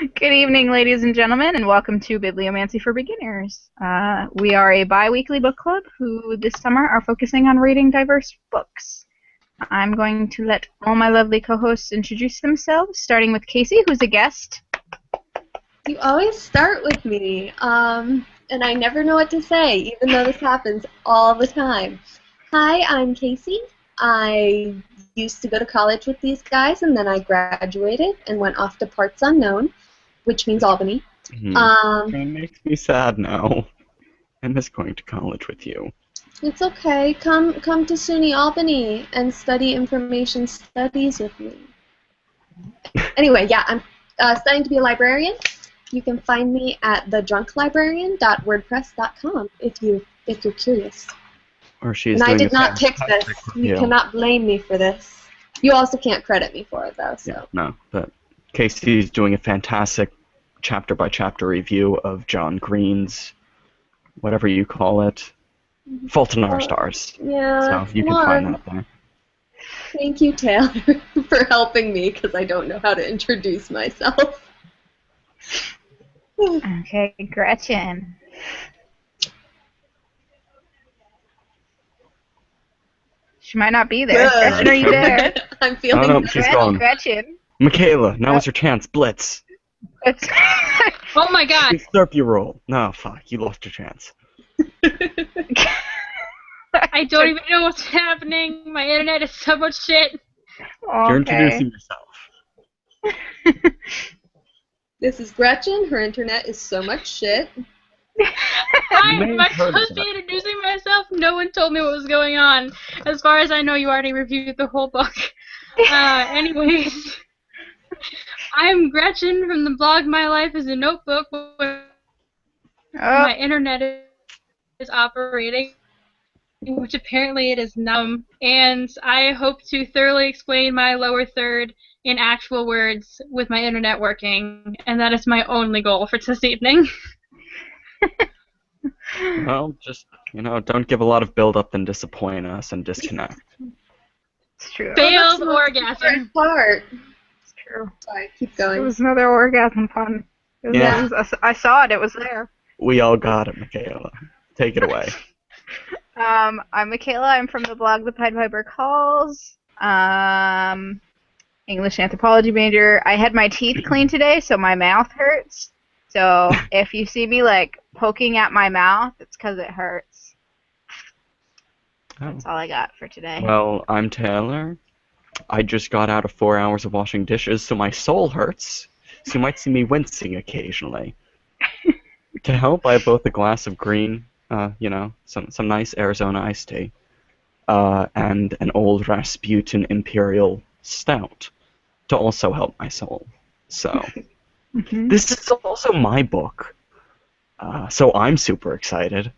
Good evening, ladies and gentlemen, and welcome to Bibliomancy for Beginners. We are a bi-weekly book club who this summer are focusing on reading diverse books. I'm going to let all my lovely co-hosts introduce themselves, starting with Casey, who's a guest. You always start with me, and I never know what to say, even though this happens all the time. Hi, I'm Casey. I used to go to college with these guys, and then I graduated and went off to parts unknown, which means Albany. It makes me sad now. I miss going to college with you. It's okay. Come to SUNY Albany and study information studies with me. Anyway, yeah, I'm studying to be a librarian. You can find me at thedrunklibrarian.wordpress.com if you're curious. Or she's and doing I did not pick this. You cannot blame me for this. You also can't credit me for it, though. So. Yeah, no, but Casey's doing a fantastic chapter-by-chapter review of John Green's, whatever you call it, Fault in Our Stars. Yeah. So you can find that there. Thank you, Taylor, for helping me, because I don't know how to introduce myself. Okay, Gretchen. She might not be there. Good. Gretchen, are you there? I'm feeling no, she's gone. Gretchen. Michaela, now is your chance. Blitz. Oh my god. Usurp your role. No, fuck. You lost your chance. I don't even know what's happening. My internet is so much shit. Okay. You're introducing yourself. This is Gretchen. Her internet is so much shit. Am I supposed to be introducing myself? No one told me what was going on. As far as I know, you already reviewed the whole book. Anyways, I'm Gretchen from the blog My Life is a Notebook, where my internet is operating, which apparently it is numb, and I hope to thoroughly explain my lower third in actual words with my internet working, and that is my only goal for this evening. Well, just, don't give a lot of build-up and disappoint us and disconnect. It's true. Failed orgasm. Part. It's true. Sorry, keep going. It was another orgasm pun. I saw it. It was there. We all got it, Michaela. Take it away. I'm Michaela. I'm from the blog The Pied Piper Calls. English anthropology major. I had my teeth cleaned today, so my mouth hurts. So if you see me poking at my mouth, it's because it hurts. That's all I got for today. Well, I'm Taylor. I just got out of 4 hours of washing dishes, so my soul hurts. So you might see me wincing occasionally. To help, I have both a glass of green, some nice Arizona iced tea, and an old Rasputin Imperial Stout to also help my soul. So, This is also my book, so I'm super excited.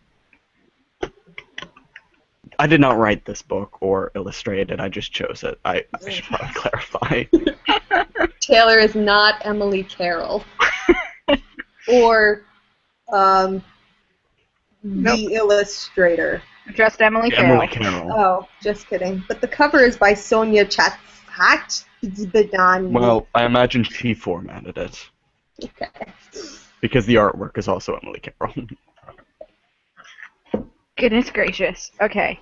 I did not write this book or illustrate it, I just chose it. I should probably clarify. Taylor is not Emily Carroll. Or, the illustrator. Just Emily Carroll. Emily Carroll. Oh, just kidding. But the cover is by Sonia Chathat. Well, I imagine she formatted it. Okay. Because the artwork is also Emily Carroll. Goodness gracious. Okay.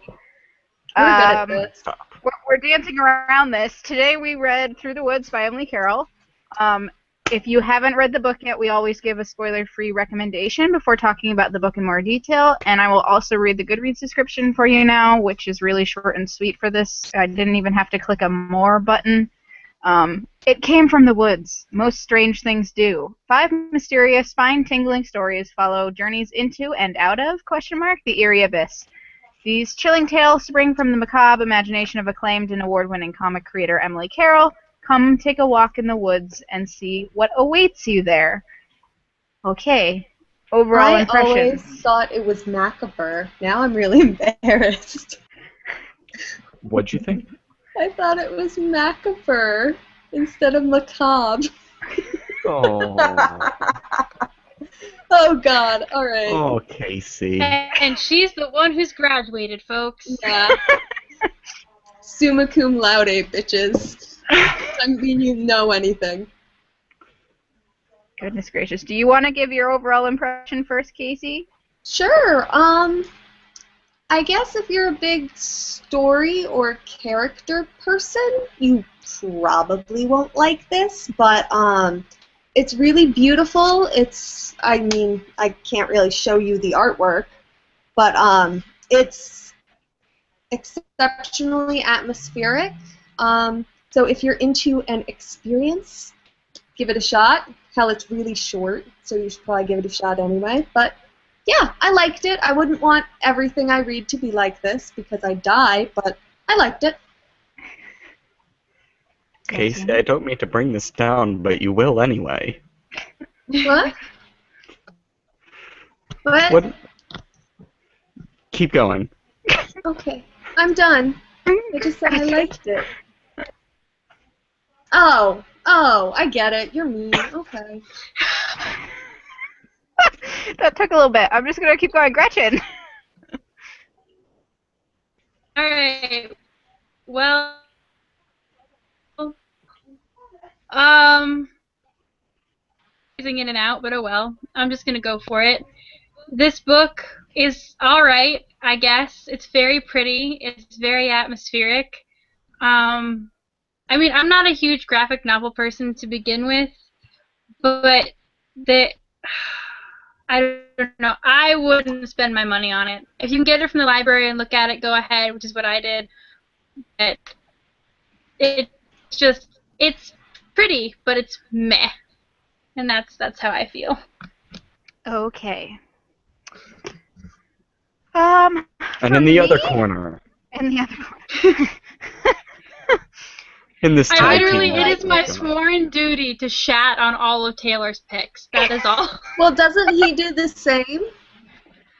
We're good at this. We're dancing around this. Today we read Through the Woods by Emily Carroll. If you haven't read the book yet, we always give a spoiler-free recommendation before talking about the book in more detail, and I will also read the Goodreads description for you now, which is really short and sweet for this. I didn't even have to click a more button. It came from the woods. Most strange things do. 5 mysterious, spine-tingling stories follow journeys into and out of, the eerie abyss. These chilling tales spring from the macabre imagination of acclaimed and award-winning comic creator Emily Carroll. Come take a walk in the woods and see what awaits you there. Okay. Overall impressions. I always thought it was macabre. Now I'm really embarrassed. What'd you think? I thought it was macabre instead of macabre. Oh. Oh, God. All right. Oh, Casey. And she's the one who's graduated, folks. Yeah. Summa cum laude, bitches. I mean, you know anything. Goodness gracious. Do you want to give your overall impression first, Casey? Sure. I guess if you're a big story or character person, you probably won't like this, but it's really beautiful. I mean, I can't really show you the artwork, but it's exceptionally atmospheric. So if you're into an experience, give it a shot. Hell, it's really short, so you should probably give it a shot anyway. But yeah, I liked it. I wouldn't want everything I read to be like this because I die, but I liked it. Casey, I don't mean to bring this down, but you will anyway. What? What? Keep going. Okay, I'm done. I just said I liked it. Oh, I get it. You're mean. Okay. That took a little bit. I'm just going to keep going. Gretchen! Alright. Well, using in and out, but oh well. I'm just gonna go for it. This book is alright, I guess. It's very pretty. It's very atmospheric. I mean, I'm not a huge graphic novel person to begin with, but I don't know. I wouldn't spend my money on it. If you can get it from the library and look at it, go ahead, which is what I did. But it's pretty, but it's meh. And that's how I feel. Okay. And in the other me? corner. In the other corner. In this I tag literally, team. it is my sworn duty to shat on all of Taylor's picks. That is all. Well, doesn't he do the same?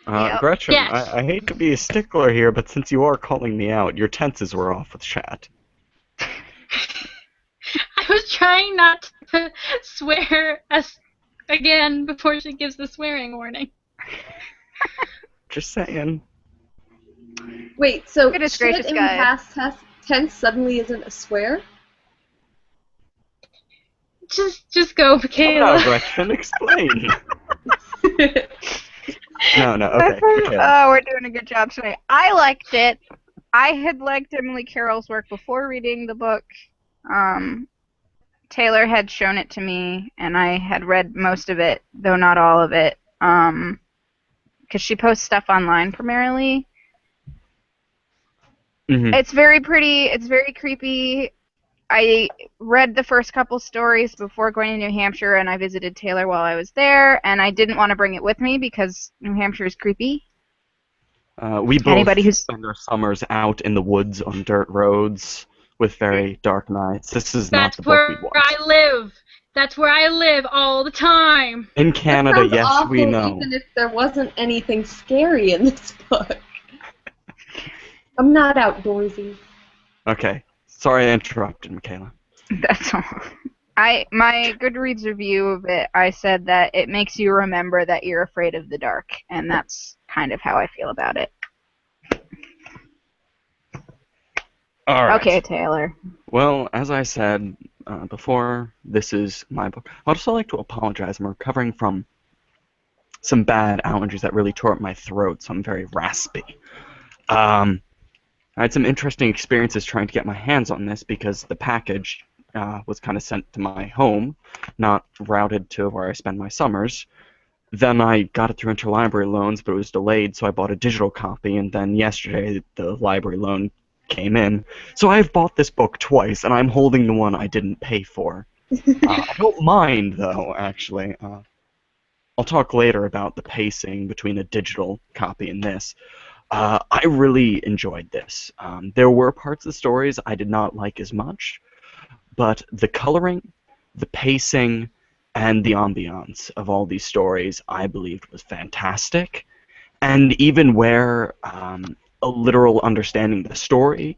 Yep. Gretchen, Yes. I hate to be a stickler here, but since you are calling me out, your tenses were off with chat. I was trying not to swear again before she gives the swearing warning. Just saying. Wait, so Goodness shit gracious, in guys. past tense suddenly isn't a swear? Just go, Michaela. No, Gretchen, explain. No, okay. Oh, we're doing a good job tonight. I liked it. I had liked Emily Carroll's work before reading the book. Taylor had shown it to me, and I had read most of it, though not all of it, because she posts stuff online primarily. Mm-hmm. It's very pretty. It's very creepy. I read the first couple stories before going to New Hampshire, and I visited Taylor while I was there, and I didn't want to bring it with me because New Hampshire is creepy. We both spend our summers out in the woods on dirt roads with very dark nights. This is not the book we want. That's where I live. That's where I live all the time. In Canada, yes, awful, we know. Even if there wasn't anything scary in this book. I'm not outdoorsy. Okay. Sorry I interrupted, Michaela. That's all. My Goodreads review of it, I said that it makes you remember that you're afraid of the dark, and that's kind of how I feel about it. All right. Okay, Taylor. Well, as I said before, this is my book. I'd also like to apologize. I'm recovering from some bad allergies that really tore up my throat, so I'm very raspy. I had some interesting experiences trying to get my hands on this because the package was kind of sent to my home, not routed to where I spend my summers. Then I got it through interlibrary loans, but it was delayed, so I bought a digital copy, and then yesterday the library loan came in. So I've bought this book twice, and I'm holding the one I didn't pay for. I don't mind, though, actually. I'll talk later about the pacing between a digital copy and this. I really enjoyed this. There were parts of the stories I did not like as much, but the coloring, the pacing, and the ambiance of all these stories I believed was fantastic. And even where a literal understanding of the story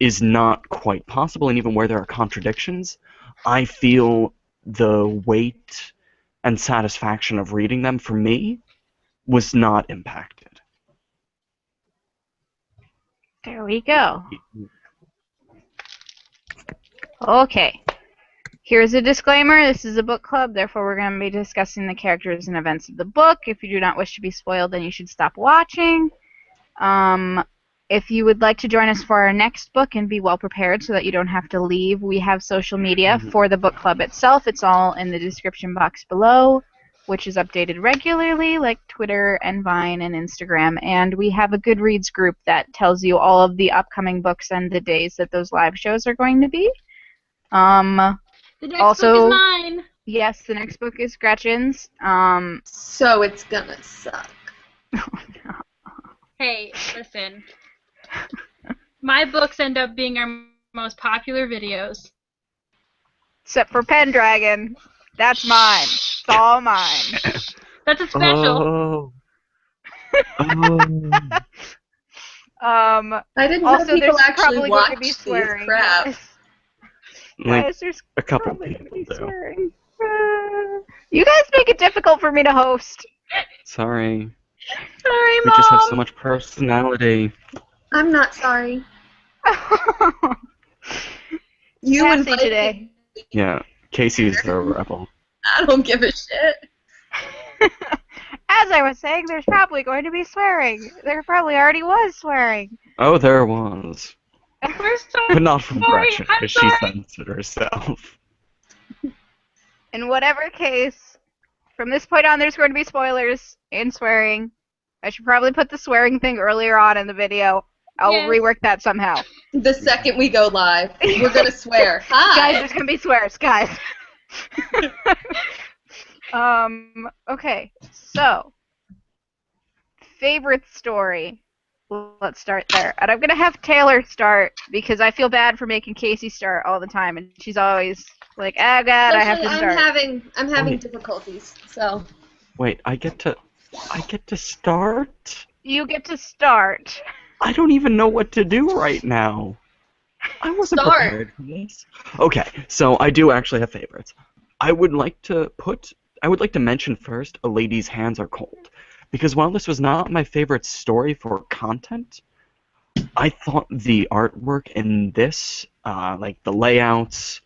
is not quite possible, and even where there are contradictions, I feel the weight and satisfaction of reading them, for me, was not impacted. There we go. Okay. Here's a disclaimer. This is a book club, therefore we're going to be discussing the characters and events of the book. If you do not wish to be spoiled, then you should stop watching. If you would like to join us for our next book and be well prepared so that you don't have to leave, we have social media for the book club itself. It's all in the description box below, which is updated regularly, like Twitter and Vine and Instagram. And we have a Goodreads group that tells you all of the upcoming books and the days that those live shows are going to be. The next Also, book is mine. Yes, the next book is Gretchen's. So it's gonna suck. Hey, listen. My books end up being our most popular videos. Except for Pendragon. That's mine. It's all mine. That's a special. I didn't know Also, people there's actually probably going watch to be these swearing. crap. Like, Guys, there's a couple probably going to people be do. swearing. You guys make it difficult for me to host. Sorry. Sorry, We Mom. just have so much personality. I'm not sorry. You Sassy invited today. me. Yeah, Casey's a rebel. I don't give a shit. As I was saying, there's probably going to be swearing. There probably already was swearing. Oh, there was. We're sorry. But not from Sorry, Gretchen, I'm because she sorry. censored herself. In whatever case, from this point on, there's going to be spoilers and swearing. I should probably put the swearing thing earlier on in the video. I'll Yes. rework that somehow. The second we go live, we're gonna swear. Guys, Hi. there's going to be swears, guys. Okay, so, favorite story. Let's start there. And I'm going to have Taylor start because I feel bad for making Casey start all the time, and she's always like, oh god, I have to Especially, start. I'm having Wait. difficulties. So Wait, I get to start? You get to start. I don't even know what to do right now. I wasn't Start. prepared for this. Okay, so I do actually have favorites. I would like to mention first A Lady's Hands Are Cold. Because while this was not my favorite story for content, I thought the artwork in this, like the layouts,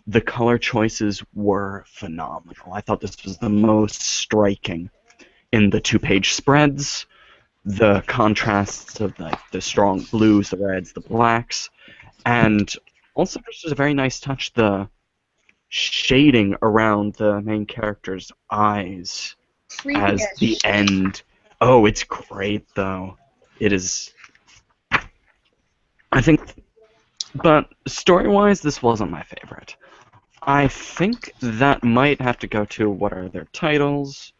the color choices were phenomenal. I thought this was the most striking in the two-page spreads, the contrasts of the strong blues, the reds, the blacks, and also this was a very nice touch, the shading around the main character's eyes as the end. Oh, it's great, though. It is. I think. But story-wise, this wasn't my favorite. I think that might have to go to what are their titles.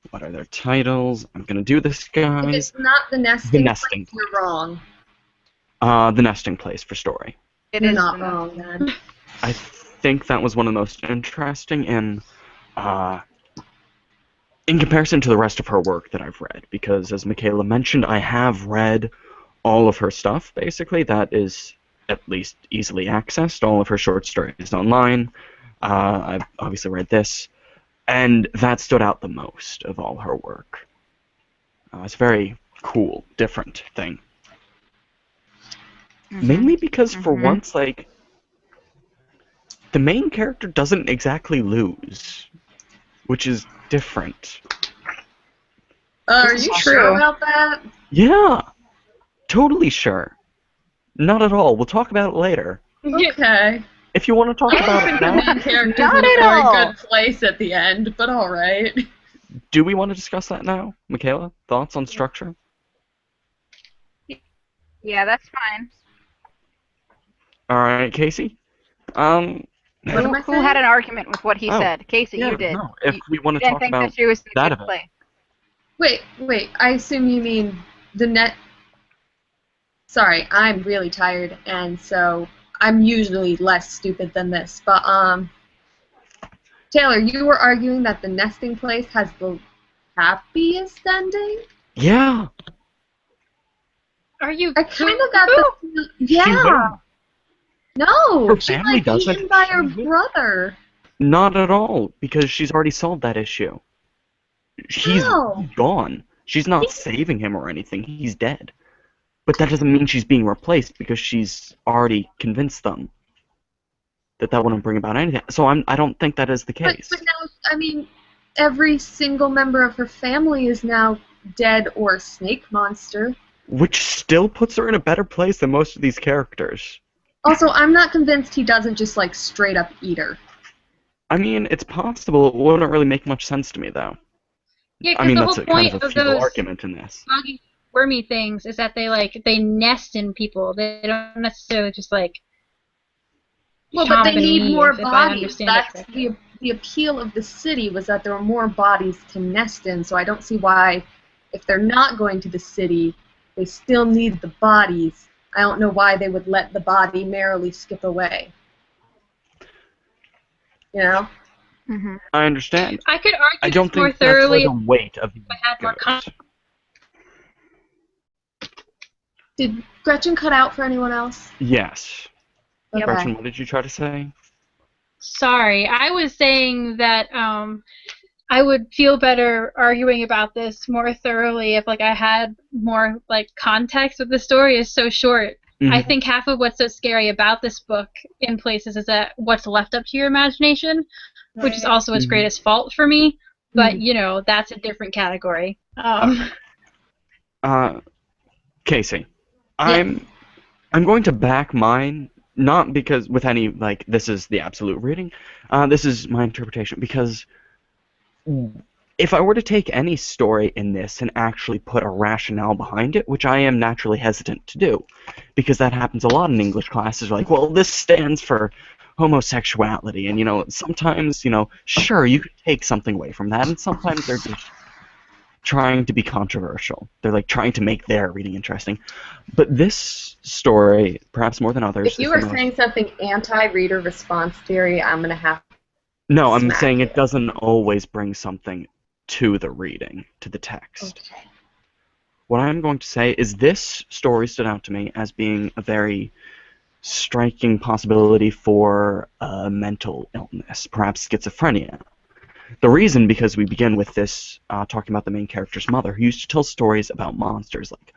What are their titles? I'm gonna do this, if guys. it's not the nesting, nesting place, you're wrong. The nesting place for story. It You're is not wrong, man. I think that was one of the most interesting in comparison to the rest of her work that I've read, because as Michaela mentioned, I have read all of her stuff, basically. That is at least easily accessed, all of her short stories online. I've obviously read this, and that stood out the most of all her work. It's a very cool, different thing. Mainly because for once, like, the main character doesn't exactly lose, which is different. Are you sure about that? Yeah, totally sure. Not at all. We'll talk about it later. Okay. If you want to talk about it The now, main character's Not in a at very all. good place at the end, but alright. do we want to discuss that now? Michaela, thoughts on structure? Yeah, that's fine. Alright, Casey? What am I Who saying? had an argument with what he Oh, said? Casey, Yeah, you did. no, if You- we want you to didn't talk think about that she was in a that good of it. place. Wait, I assume you mean the net... Sorry, I'm really tired, and so I'm usually less stupid than this, but, Taylor, you were arguing that the nesting place has the happiest ending? Yeah, Are you? I kind of got the... she Yeah! won. No! Her She's family like doesn't. eaten by her She won. brother. Not at all, because she's already solved that issue. He's How? gone. She's not saving him or anything. He's dead. But that doesn't mean she's being replaced, because she's already convinced them. that wouldn't bring about anything. So I don't think that is the case. But now, I mean, every single member of her family is now dead or a snake monster. Which still puts her in a better place than most of these characters. Also, I'm not convinced he doesn't just, like, straight up eat her. I mean, it's possible. It wouldn't really make much sense to me, though. Yeah, I mean, the that's whole a kind point of a of feeble those argument in this. buggy, wormy things is that they nest in people. They don't necessarily just like. Well, but they chomp and need leave, more if I bodies. understand it That's correctly. the appeal of the city was that there were more bodies to nest in. So I don't see why, if they're not going to the city, they still need the bodies. I don't know why they would let the body merrily skip away. You know? Mm-hmm. I understand. I could argue I don't this more think that's where thoroughly the weight of the if I had more goes. Did Gretchen cut out for anyone else? Yes. Okay. Gretchen, what did you try to say? Sorry, I was saying that I would feel better arguing about this more thoroughly if like I had more like context. But the story is so short. Mm-hmm. I think half of what's so scary about this book in places is that what's left up to your imagination, which is also its greatest fault for me. But you know, that's a different category. Casey, I'm going to back mine, not because with any like this is the absolute reading. This is my interpretation because if I were to take any story in this and actually put a rationale behind it, which I am naturally hesitant to do, because that happens a lot in English classes, like, well, this stands for homosexuality, and, you know, sometimes, you know, sure, you could take something away from that, and sometimes they're just trying to be controversial. They're, like, trying to make their reading interesting. But this story, perhaps more than others... If you are saying something anti-reader response theory, I'm going to have to No, I'm smack saying you. it doesn't always bring something to the reading, to the text. Okay. What I'm going to say is this story stood out to me as being a very striking possibility for a mental illness, perhaps schizophrenia. The reason, because we begin with this talking about the main character's mother, who used to tell stories about monsters, like,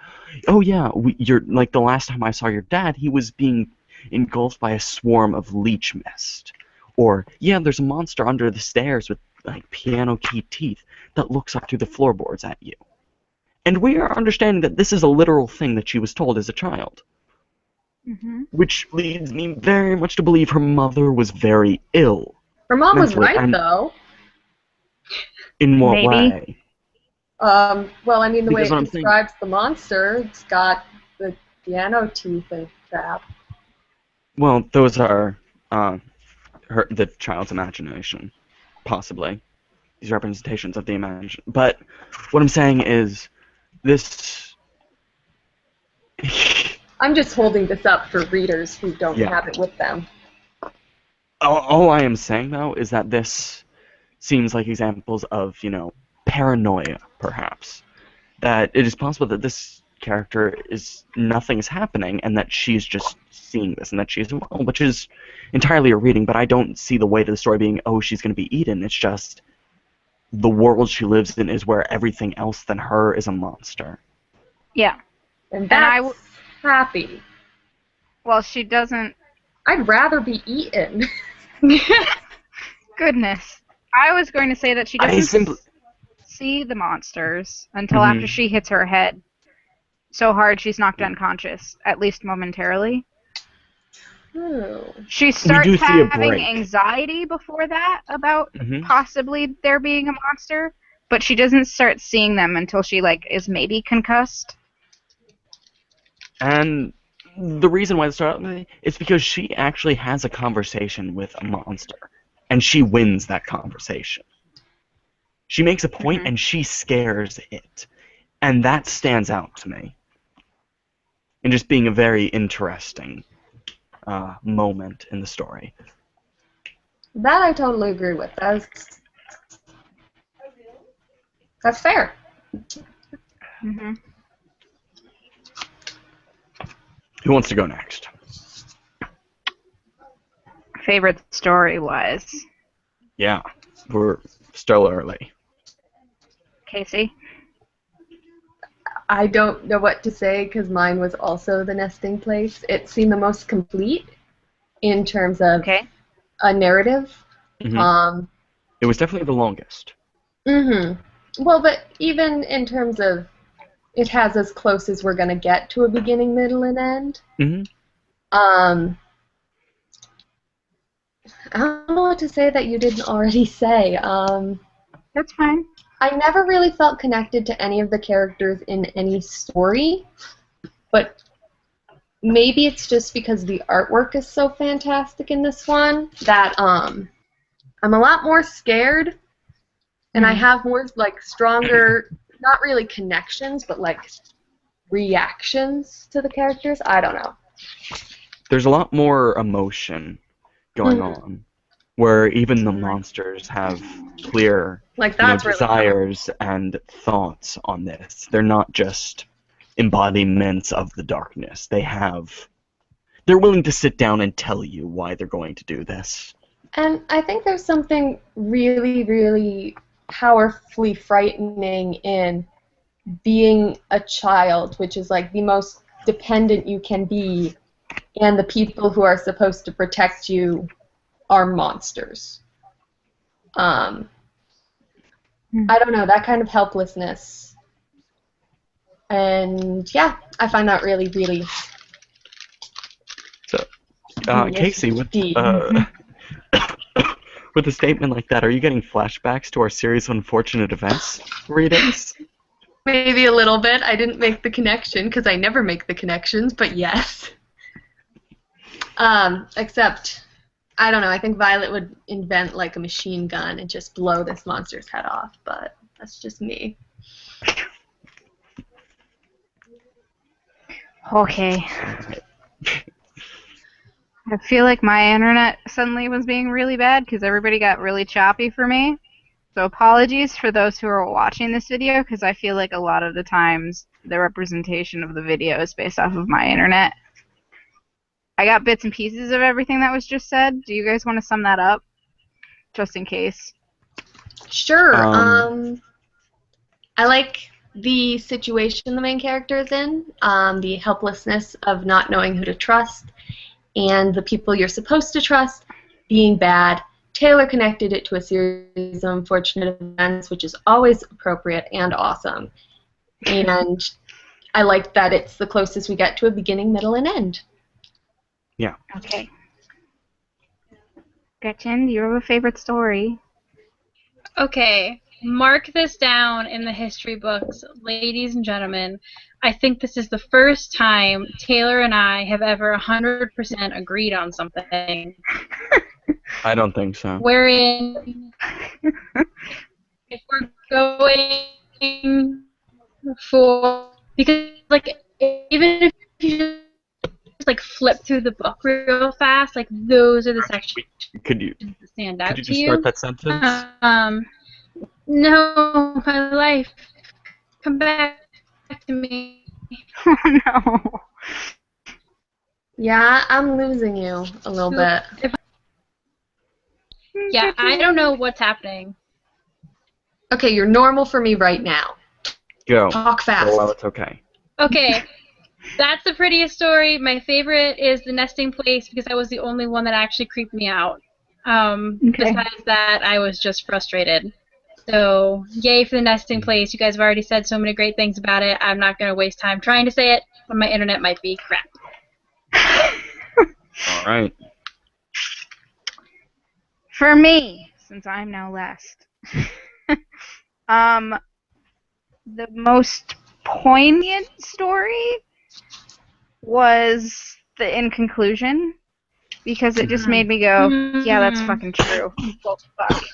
oh yeah, you're like the last time I saw your dad, he was being engulfed by a swarm of leech mist. Or, yeah, there's a monster under the stairs with like piano key teeth that looks up through the floorboards at you. And we are understanding that this is a literal thing that she was told as a child. Mm-hmm. Which leads me very much to believe her mother was very ill. Her mom was mentally, right, and though. In what Maybe. way? Well, I mean, the way Because what it I'm saying- describes the monster, it's got the piano teeth and crap. Well, those are the child's imagination, possibly. These representations of the imagination. But what I'm saying is, this... I'm just holding this up for readers who don't Yeah. have it with them. all I am saying, though, is that this seems like examples of, you know, paranoia, perhaps. That it is possible that this character nothing is happening, and that she's just seeing this, and that she's well, which is entirely a reading, but I don't see the weight of the story being, oh, she's going to be eaten. It's just the world she lives in is where everything else than her is a monster. Yeah. And I that's happy. Well, she doesn't... I'd rather be eaten. Goodness. I was going to say that she doesn't see the monsters until after she hits her head so hard she's knocked unconscious, at least momentarily. She starts having anxiety before that about possibly there being a monster, but she doesn't start seeing them until she like is maybe concussed. And the reason why this started is because she actually has a conversation with a monster, and she wins that conversation. She makes a point, and she scares it, and that stands out to me. And just being a very interesting moment in the story. That I totally agree with. That's fair. Mm-hmm. Who wants to go next? Favorite story-wise? Yeah, we're still early. Casey? I don't know what to say because mine was also the nesting place. It seemed the most complete in terms of a narrative. Mm-hmm. It was definitely the longest. Well, but even in terms of it has as close as we're going to get to a beginning, middle, and end. I don't know what to say that you didn't already say. That's fine. I never really felt connected to any of the characters in any story, but maybe it's just because the artwork is so fantastic in this one that I'm a lot more scared, and I have more like stronger, not really connections, but like reactions to the characters. I don't know. There's a lot more emotion going on, where even the monsters have clear desires and thoughts on this. They're not just embodiments of the darkness. They're willing to sit down and tell you why they're going to do this. And I think there's something really, really powerfully frightening in being a child, which is like the most dependent you can be, and the people who are supposed to protect you are monsters. I don't know, that kind of helplessness. And yeah, I find that really, really... So, Casey, with with a statement like that, are you getting flashbacks to our series of unfortunate events readings? Maybe a little bit. I didn't make the connection because I never make the connections, but yes. Except, I don't know, I think Violet would invent like a machine gun and just blow this monster's head off, but that's just me. Okay. I feel like my internet suddenly was being really bad because everybody got really choppy for me. So apologies for those who are watching this video because I feel like a lot of the times the representation of the video is based off of my internet. I got bits and pieces of everything that was just said. Do you guys want to sum that up? Just in case. Sure. I like the situation the main character is in, the helplessness of not knowing who to trust, and the people you're supposed to trust being bad. Taylor connected it to a series of unfortunate events, which is always appropriate and awesome. And I like that it's the closest we get to a beginning, middle, and end. Yeah. Okay. Gretchen, do you have a favorite story? Okay. Mark this down in the history books, ladies and gentlemen. I think this is the first time Taylor and I have ever 100% agreed on something. I don't think so. Wherein, if we're going for, because like even if you just like flip through the book real fast, like those are the sections that stand out to you. Could you just start that sentence? No, my life, come back to me. Oh no. Yeah, I'm losing you a little bit. Yeah, I don't know what's happening. Okay, you're normal for me right now. Go. Talk fast. Oh, well, it's okay. Okay, that's the prettiest story. My favorite is the nesting place because that was the only one that actually creeped me out. Besides that, I was just frustrated. So, yay for the nesting place. You guys have already said so many great things about it. I'm not going to waste time trying to say it, but my internet might be crap. All right. For me, since I'm now last, the most poignant story was the in conclusion because it just made me go, yeah, that's fucking true. Well, fuck.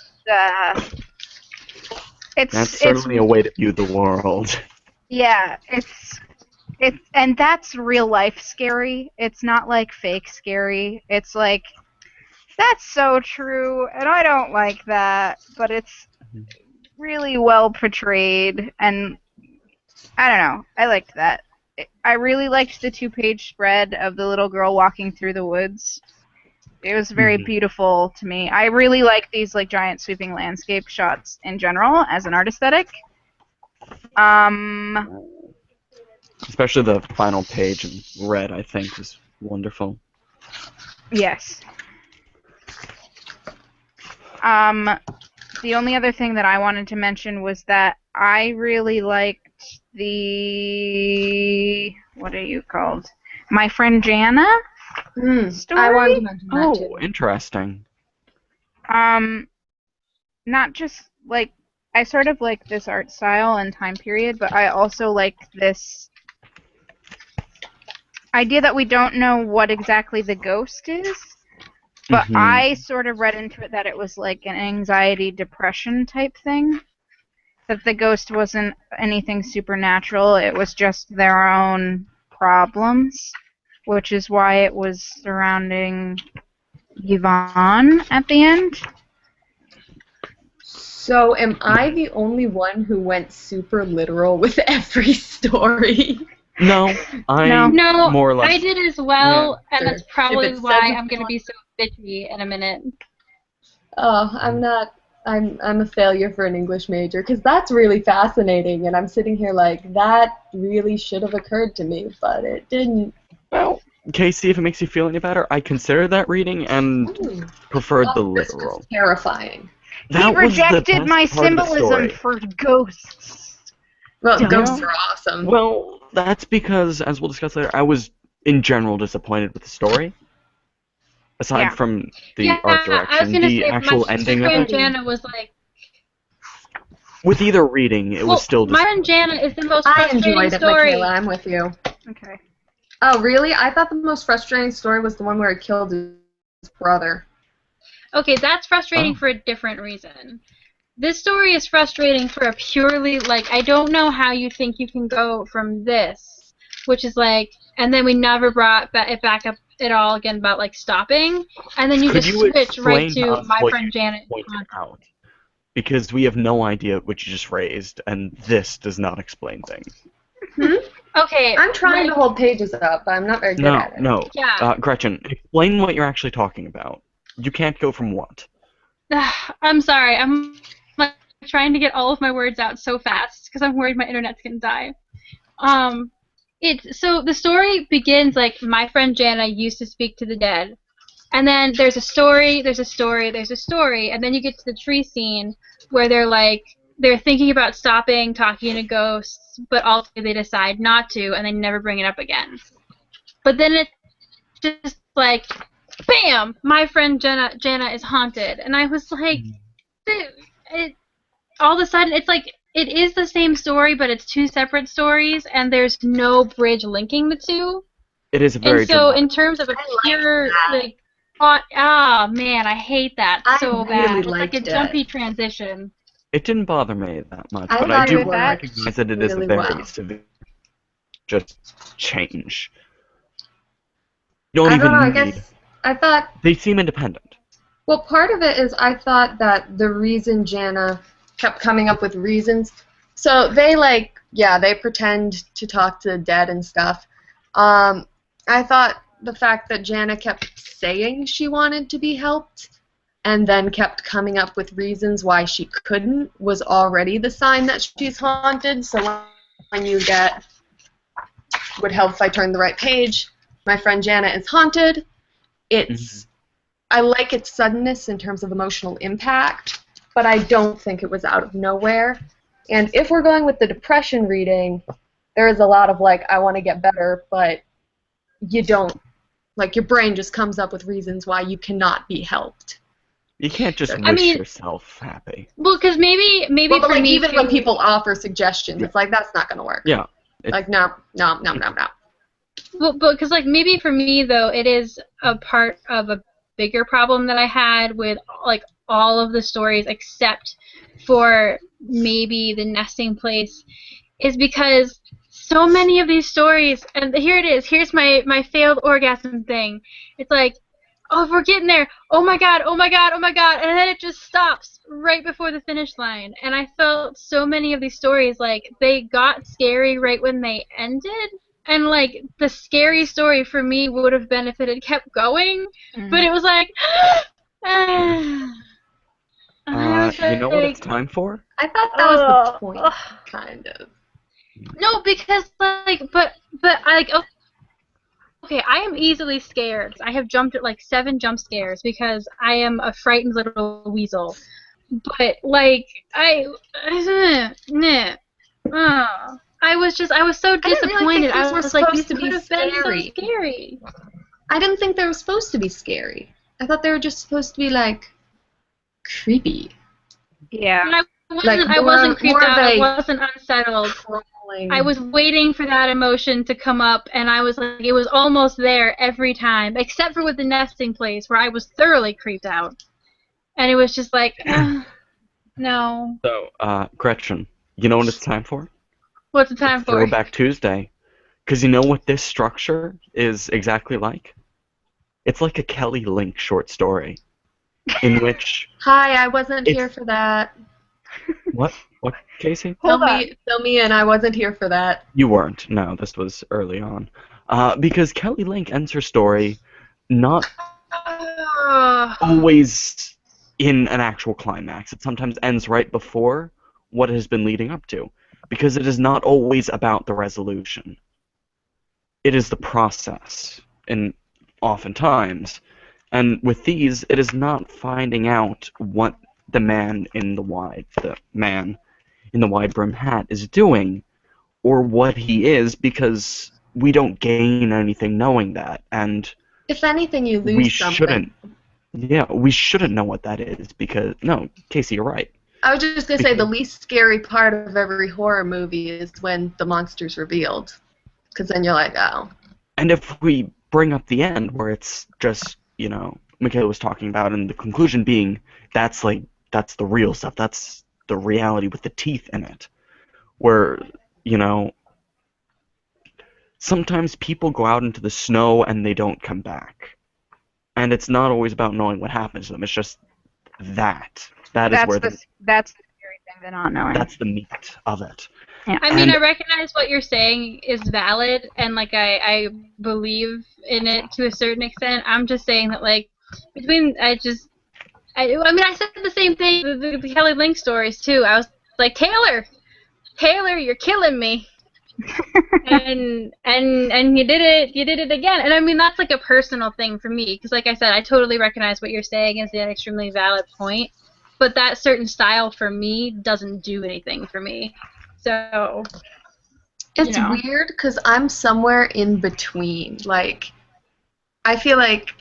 That's certainly a way to view the world. Yeah, and that's real life scary. It's not like fake scary. It's like, that's so true, and I don't like that, but it's really well portrayed, and I don't know, I liked that. I really liked the 2-page spread of the little girl walking through the woods. It was very beautiful to me. I really like these like giant sweeping landscape shots in general as an art aesthetic. Especially the final page in red, I think, was wonderful. Yes. The only other thing that I wanted to mention was that I really liked the, what are you called? My Friend Jana story. I wanted to mention that too. Oh, interesting. Not just, like, I sort of like this art style and time period, but I also like this idea that we don't know what exactly the ghost is. But I sort of read into it that it was like an anxiety, depression type thing. That the ghost wasn't anything supernatural, it was just their own problems, which is why it was surrounding Yvonne at the end. So am I the only one who went super literal with every story? No, No, more or less. I did as well, Yeah, and that's probably why I'm going to be so bitchy in a minute. Oh, I'm not. I'm a failure for an English major because that's really fascinating, and I'm sitting here like that really should have occurred to me, but it didn't. Well, Casey, if it makes you feel any better, I considered that reading and preferred the This literal. was terrifying. He rejected my symbolism for ghosts. Well, Dumb. ghosts are awesome. Well, that's because, as we'll discuss later, I was in general disappointed with the story. Aside from the art direction, the actual ending of it. Jana was like. With either reading, it was still. My Friend Jana is the most I frustrating enjoyed it, story. Michaela. I'm with you. Okay. Oh, really? I thought the most frustrating story was the one where it killed his brother. Okay, that's frustrating for a different reason. This story is frustrating for a purely, like, I don't know how you think you can go from this, which is like, and then we never brought it back up at all again about, like, stopping, and then you just switch right to My Friend Janet. Out. Because we have no idea what you just raised, and this does not explain things. Okay. I'm trying to hold pages up, but I'm not very good at it. No. Yeah. Gretchen, explain what you're actually talking about. You can't go from what? I'm sorry. I'm like trying to get all of my words out so fast because I'm worried my internet's gonna die. So the story begins like my friend Jana used to speak to the dead, and then there's a story, there's a story, there's a story, and then you get to the tree scene where they're thinking about stopping talking to ghosts, but ultimately they decide not to, and they never bring it up again. But then it's just like, bam! My friend Jana is haunted, and I was like, all of a sudden it's like it is the same story, but it's two separate stories, and there's no bridge linking the two. It is a very. And so, in terms of a pure man, I hate that so bad. It's like a jumpy transition. It didn't bother me that much, but I do recognize that it is a very severe just change. You don't even need. I thought they seem independent. Well, part of it is I thought that the reason Jana kept coming up with reasons, so they they pretend to talk to the dead and stuff. I thought the fact that Jana kept saying she wanted to be helped and then kept coming up with reasons why she couldn't was already the sign that she's haunted. So when you get would help if I turned the right page, my friend Jana is haunted. I like its suddenness in terms of emotional impact, but I don't think it was out of nowhere. And if we're going with the depression reading, there is a lot of I want to get better, but you don't, your brain just comes up with reasons why you cannot be helped. You can't just wish yourself happy. Well, because maybe for me even when people offer suggestions, it's that's not going to work. Yeah. No. Well, because maybe for me though, it is a part of a bigger problem that I had with all of the stories except for maybe the nesting place, is because so many of these stories, and here it is, here's my failed orgasm thing. It's oh, we're getting there. Oh my god, oh my god, oh my god, and then it just stops right before the finish line. And I felt so many of these stories they got scary right when they ended. And the scary story for me would have been if it had kept going, but it was you know what it's time for? I thought that was the point, kind of. No, because okay, I am easily scared. I have jumped at like 7 jump scares because I am a frightened little weasel. But like I was so didn't really think disappointed. these I were was like, supposed these to be could have been so scary. scary. I didn't think they were supposed to be scary. I thought they were just supposed to be like creepy. Yeah. And Like I wasn't creeped more of out. I a wasn't unsettled. crawling. I was waiting for that emotion to come up, and I was like, it was almost there every time, except for with the nesting place, where I was thoroughly creeped out. And it was just like, no. So, Gretchen, you know what it's time for? What's the time for? Throwback Tuesday. Because you know what this structure is exactly like? It's like a Kelly Link short story, in which... Hi, I wasn't here for that. What? What, Casey? Fill me in, I wasn't here for that. You weren't. No, this was early on. Because Kelly Link ends her story not always in an actual climax. It sometimes ends right before what it has been leading up to. Because it is not always about the resolution. It is the process, and oftentimes. And with these, it is not finding out what the man in the wide brim hat is doing, or what he is, because we don't gain anything knowing that, and if anything, you lose something. We shouldn't know what that is, because no, Casey, you're right. I was just gonna say the least scary part of every horror movie is when the monster's revealed, because then you're like, oh. And if we bring up the end, where it's just, you know, Michaela was talking about, and the conclusion being that's the real stuff. That's the reality with the teeth in it. Where, you know, sometimes people go out into the snow and they don't come back. And it's not always about knowing what happens to them. It's just that. That's the scary thing, the not knowing. That's the meat of it. Yeah. I mean, I recognize what you're saying is valid, and like I believe in it to a certain extent. I'm just saying that like I mean, I said the same thing with the Kelly Link stories too. I was like, Taylor, you're killing me. and you did it again. And I mean, that's like a personal thing for me, because like I said, I totally recognize what you're saying is an extremely valid point, but that certain style for me doesn't do anything for me. So it's weird because I'm somewhere in between. Like, I feel like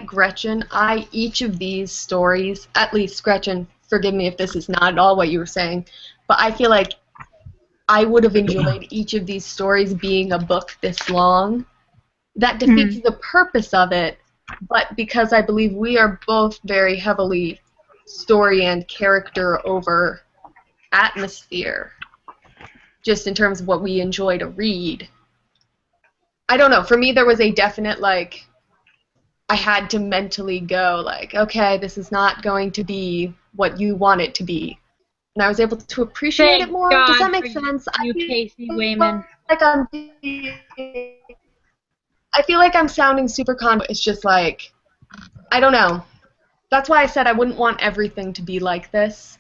Gretchen, each of these stories, at least Gretchen, forgive me if this is not at all what you were saying, but I feel like I would have enjoyed each of these stories being a book this long. That defeats the purpose of it, but because I believe we are both very heavily story and character over atmosphere, just in terms of what we enjoy to read. I don't know, for me there was a definite, like, I had to mentally go, like, okay, this is not going to be what you want it to be. And I was able to appreciate it more. Does that make sense? You, Casey Wayman. I feel like I'm sounding super it's just like, I don't know. That's why I said I wouldn't want everything to be like this,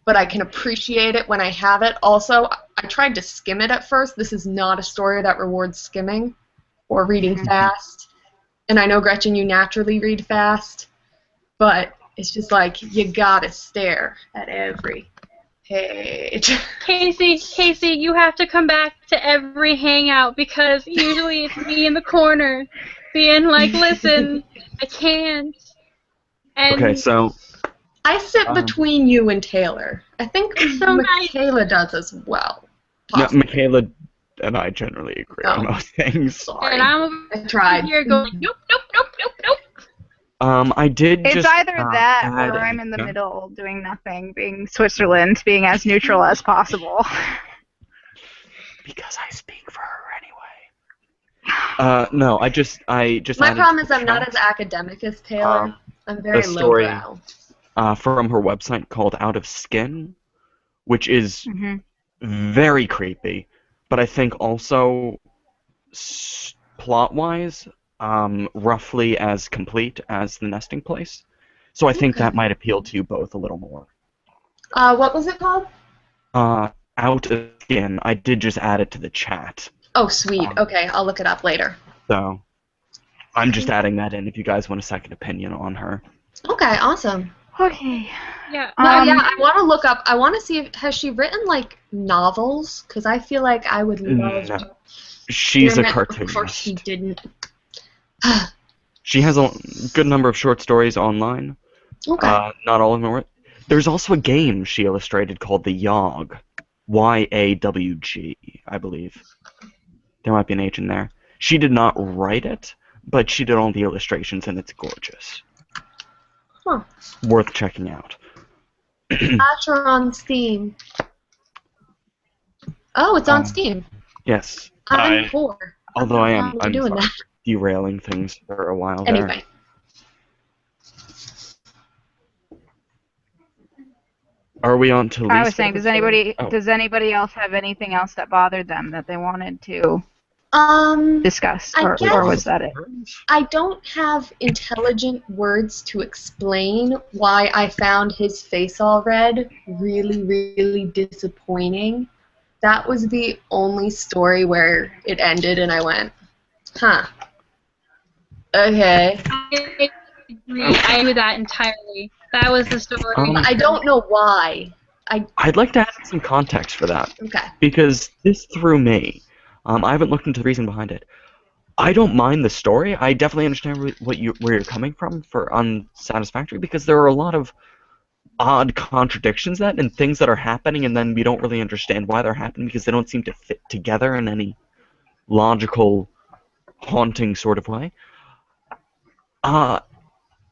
but I can appreciate it when I have it. Also, I tried to skim it at first. This is not a story that rewards skimming or reading fast. And I know, Gretchen, you naturally read fast, but it's just like you gotta stare at every page. Casey, you have to come back to every hangout, because usually it's me in the corner being like, listen, I can't. And okay, so I sit between you and Taylor. I think Michaela does as well. No, Michaela and I generally agree on most things. Sorry. And I'm here going, nope. I did It's just either that or I'm in the middle doing nothing, being Switzerland, being as neutral as possible. Because I speak for her anyway. No, I just My problem is I'm not as academic as Taylor. I'm very lowbrow. From her website called Out of Skin, which is very creepy, but I think also plot-wise, roughly as complete as The Nesting Place. So I think that might appeal to you both a little more. What was it called? Out of Skin. I did just add it to the chat. Oh, sweet. Okay, I'll look it up later. So I'm just adding that in if you guys want a second opinion on her. Okay, awesome. Okay. Yeah. Yeah, I want to look up. I want to see if has she written like novels? Because I feel like I would love. No. She's a Damn it, of course she cartoonist. didn't. She has a good number of short stories online. Okay. Not all of them are. There's also a game she illustrated called The Yawg. YAWG, I believe. There might be an H in there. She did not write it, but she did all the illustrations, and it's gorgeous. Huh. Worth checking out. Asher on Steam. Oh, it's on Steam. Yes. I'm poor. Although I'm doing sorry that. for derailing things for a while there. Anyway. Are we on to least I was saying, favorite story? does anybody else have anything else that bothered them that they wanted to discuss, I or guess- was that it? I don't have intelligent words to explain why I found his face all red really, really disappointing. That was the only story where it ended and I went, huh. Okay. I agree. I agree with that entirely. That was the story. I don't know why. I'd like to add some context for that. Okay. Because this threw me. I haven't looked into the reason behind it. I don't mind the story. I definitely understand where you're coming from for unsatisfactory, because there are a lot of odd contradictions and things that are happening, and then we don't really understand why they're happening because they don't seem to fit together in any logical, haunting sort of way.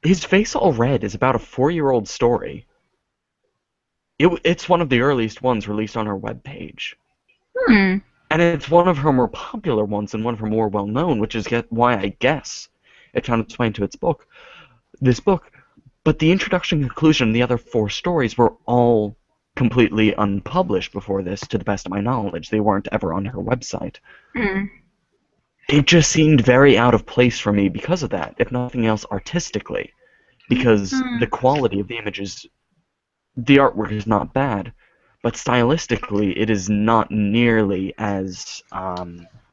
His Face All Red is about a 4-year-old story. It's one of the earliest ones released on her webpage. Hmm. And it's one of her more popular ones and one of her more well-known, which is why I guess it translated to this book. But the introduction, conclusion, and the other 4 stories were all completely unpublished before this, to the best of my knowledge. They weren't ever on her website. Hmm. It just seemed very out of place for me because of that, if nothing else artistically. Because the quality of the images, the artwork is not bad, but stylistically it is not nearly as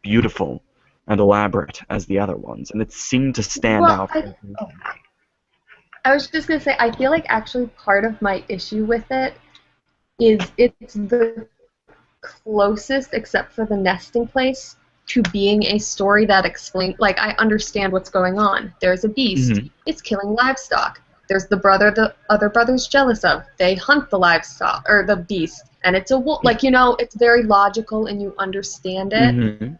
beautiful and elaborate as the other ones, and it seemed to stand out. I was just going to say, I feel like actually part of my issue with it is it's the closest, except for the nesting place, to being a story that explains, like, I understand what's going on. There's a beast. It's killing livestock. There's the brother the other brother's jealous of. They hunt the livestock, or the beast, and it's a wolf. Like, you know, it's very logical and you understand it.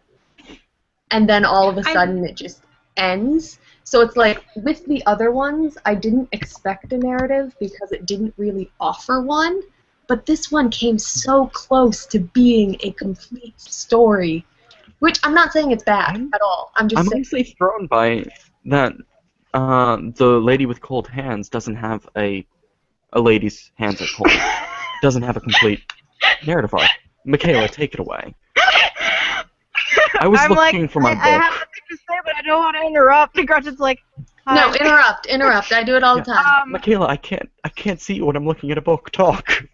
And then all of a sudden it just ends. So it's like, with the other ones, I didn't expect a narrative because it didn't really offer one. But this one came so close to being a complete story. Which, I'm not saying it's bad at all. I'm I'm honestly thrown by that the lady with cold hands doesn't have a lady's hands are cold. Doesn't have a complete narrative arc. Michaela, take it away. I was looking for my book. I have nothing to say, but I don't want to interrupt. And Gretchen's like, hi. No, interrupt. I do it all the time. Michaela, I can't see you when I'm looking at a book. Talk.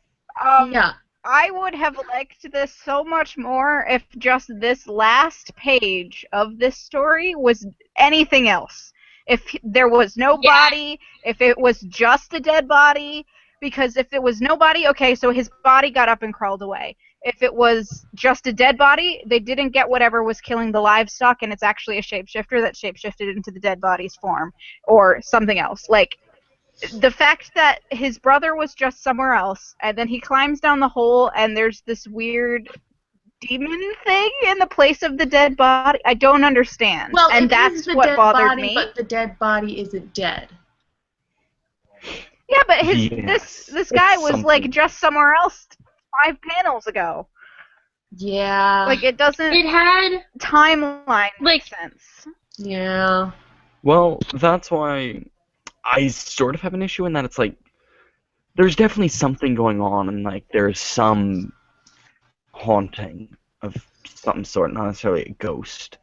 Yeah. I would have liked this so much more if just this last page of this story was anything else. If there was no body, if it was just a dead body, because if it was no body, okay, so his body got up and crawled away. If it was just a dead body, they didn't get whatever was killing the livestock, and it's actually a shapeshifter that shapeshifted into the dead body's form, or something else. Like, the fact that his brother was just somewhere else, and then he climbs down the hole, and there's this weird demon thing in the place of the dead body, I don't understand. Well, and that's what bothered me. But the dead body isn't dead. Yeah, but this guy was like just somewhere else 5 panels ago. Yeah. Like, it doesn't. It had timeline make sense. Yeah. Well, that's why I sort of have an issue in that it's like there's definitely something going on, and like there's some haunting of some sort, not necessarily a ghost.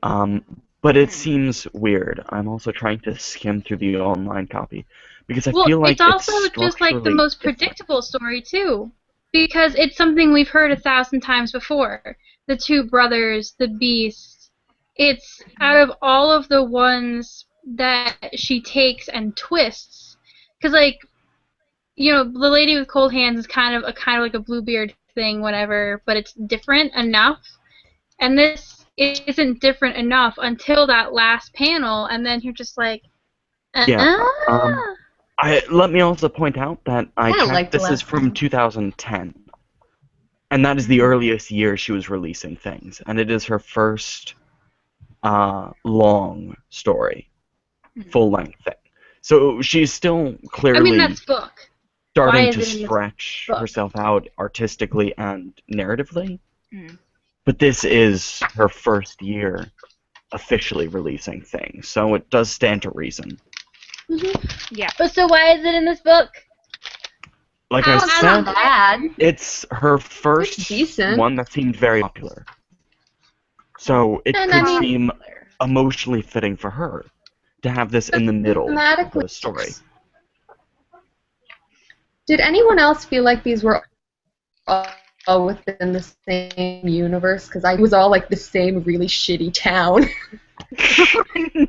But it seems weird. I'm also trying to skim through the online copy because I feel like it's also just like the most different. predictable story too, because it's something we've heard 1,000 times before. The 2 brothers, the beast, it's out of all of the ones that she takes and twists, because like, you know, the lady with cold hands is kind of like a Bluebeard thing, whatever, but it's different enough. And this isn't different enough until that last panel, and then you're just like, Yeah. Let me also point out that I kinda checked like the this is last from one. 2010. And that is the earliest year she was releasing things. And it is her first long story, full-length thing. So she's still I clearly mean, that's book. starting Why to is it in this stretch book? herself out artistically and narratively. Mm. But this is her first year officially releasing things, so it does stand to reason. Yeah. But so why is it in this book? Like Oh, I that's said, not bad. it's her first It's decent. one that seemed very popular. So it And could I mean- seem emotionally fitting for her to have this in the middle of Thematically- the story. Did anyone else feel like these were all within the same universe? Because I was all like the same really shitty town.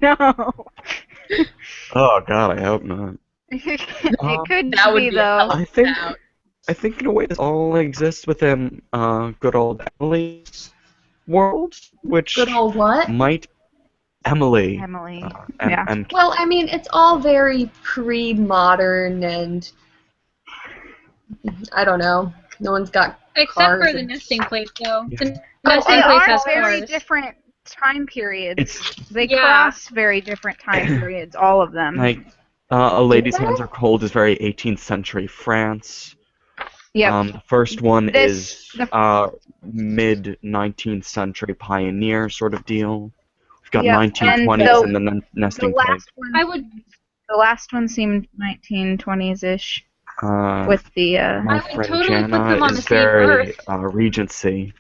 No. Oh god, I hope not. It Um, could that would be be though. I think in a way this all exists within good old Emily's world, which Good old what? might Emily. Emily. M- Yeah. M- Well, I mean, it's all very pre-modern and I don't know. No one's got Except cars for the and- nesting place, though. Yeah. The But nesting they place are has very cars. different time periods. It's They Yeah. cross very different time periods, all of them. like A Lady's they? Hands Are Cold is very 18th century France. Yep. The first one This- is mid 19th century pioneer sort of deal. We've got Yep, 1920s and and the the nesting place. last one. The last one seemed 1920s-ish Uh, with the. my I would friend totally put Jana them on is the same very earth. Regency.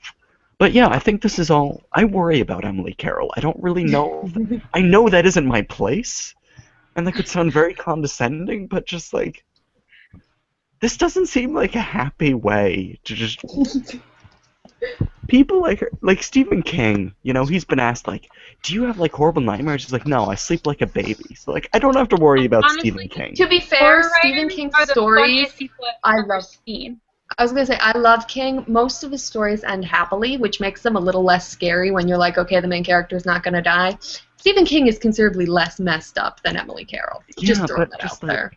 But yeah, I think this is all. I worry about Emily Carroll. I don't really know. I know that isn't my place, and that could sound very condescending, but just like. This doesn't seem like a happy way to just. People like her, like Stephen King, you know, he's been asked, like, do you have, like, horrible nightmares? He's like, no, I sleep like a baby. So, like, I don't have to worry about Honestly, Stephen King. To be fair, Horror Stephen writers King's are the stories, funniest people I I've ever love. seen. I was gonna say I love King. Most of his stories end happily, which makes them a little less scary when you're like, okay, the main character's not gonna die. Stephen King is considerably less messed up than Emily Carroll. Just Yeah, throwing but that just out like- there.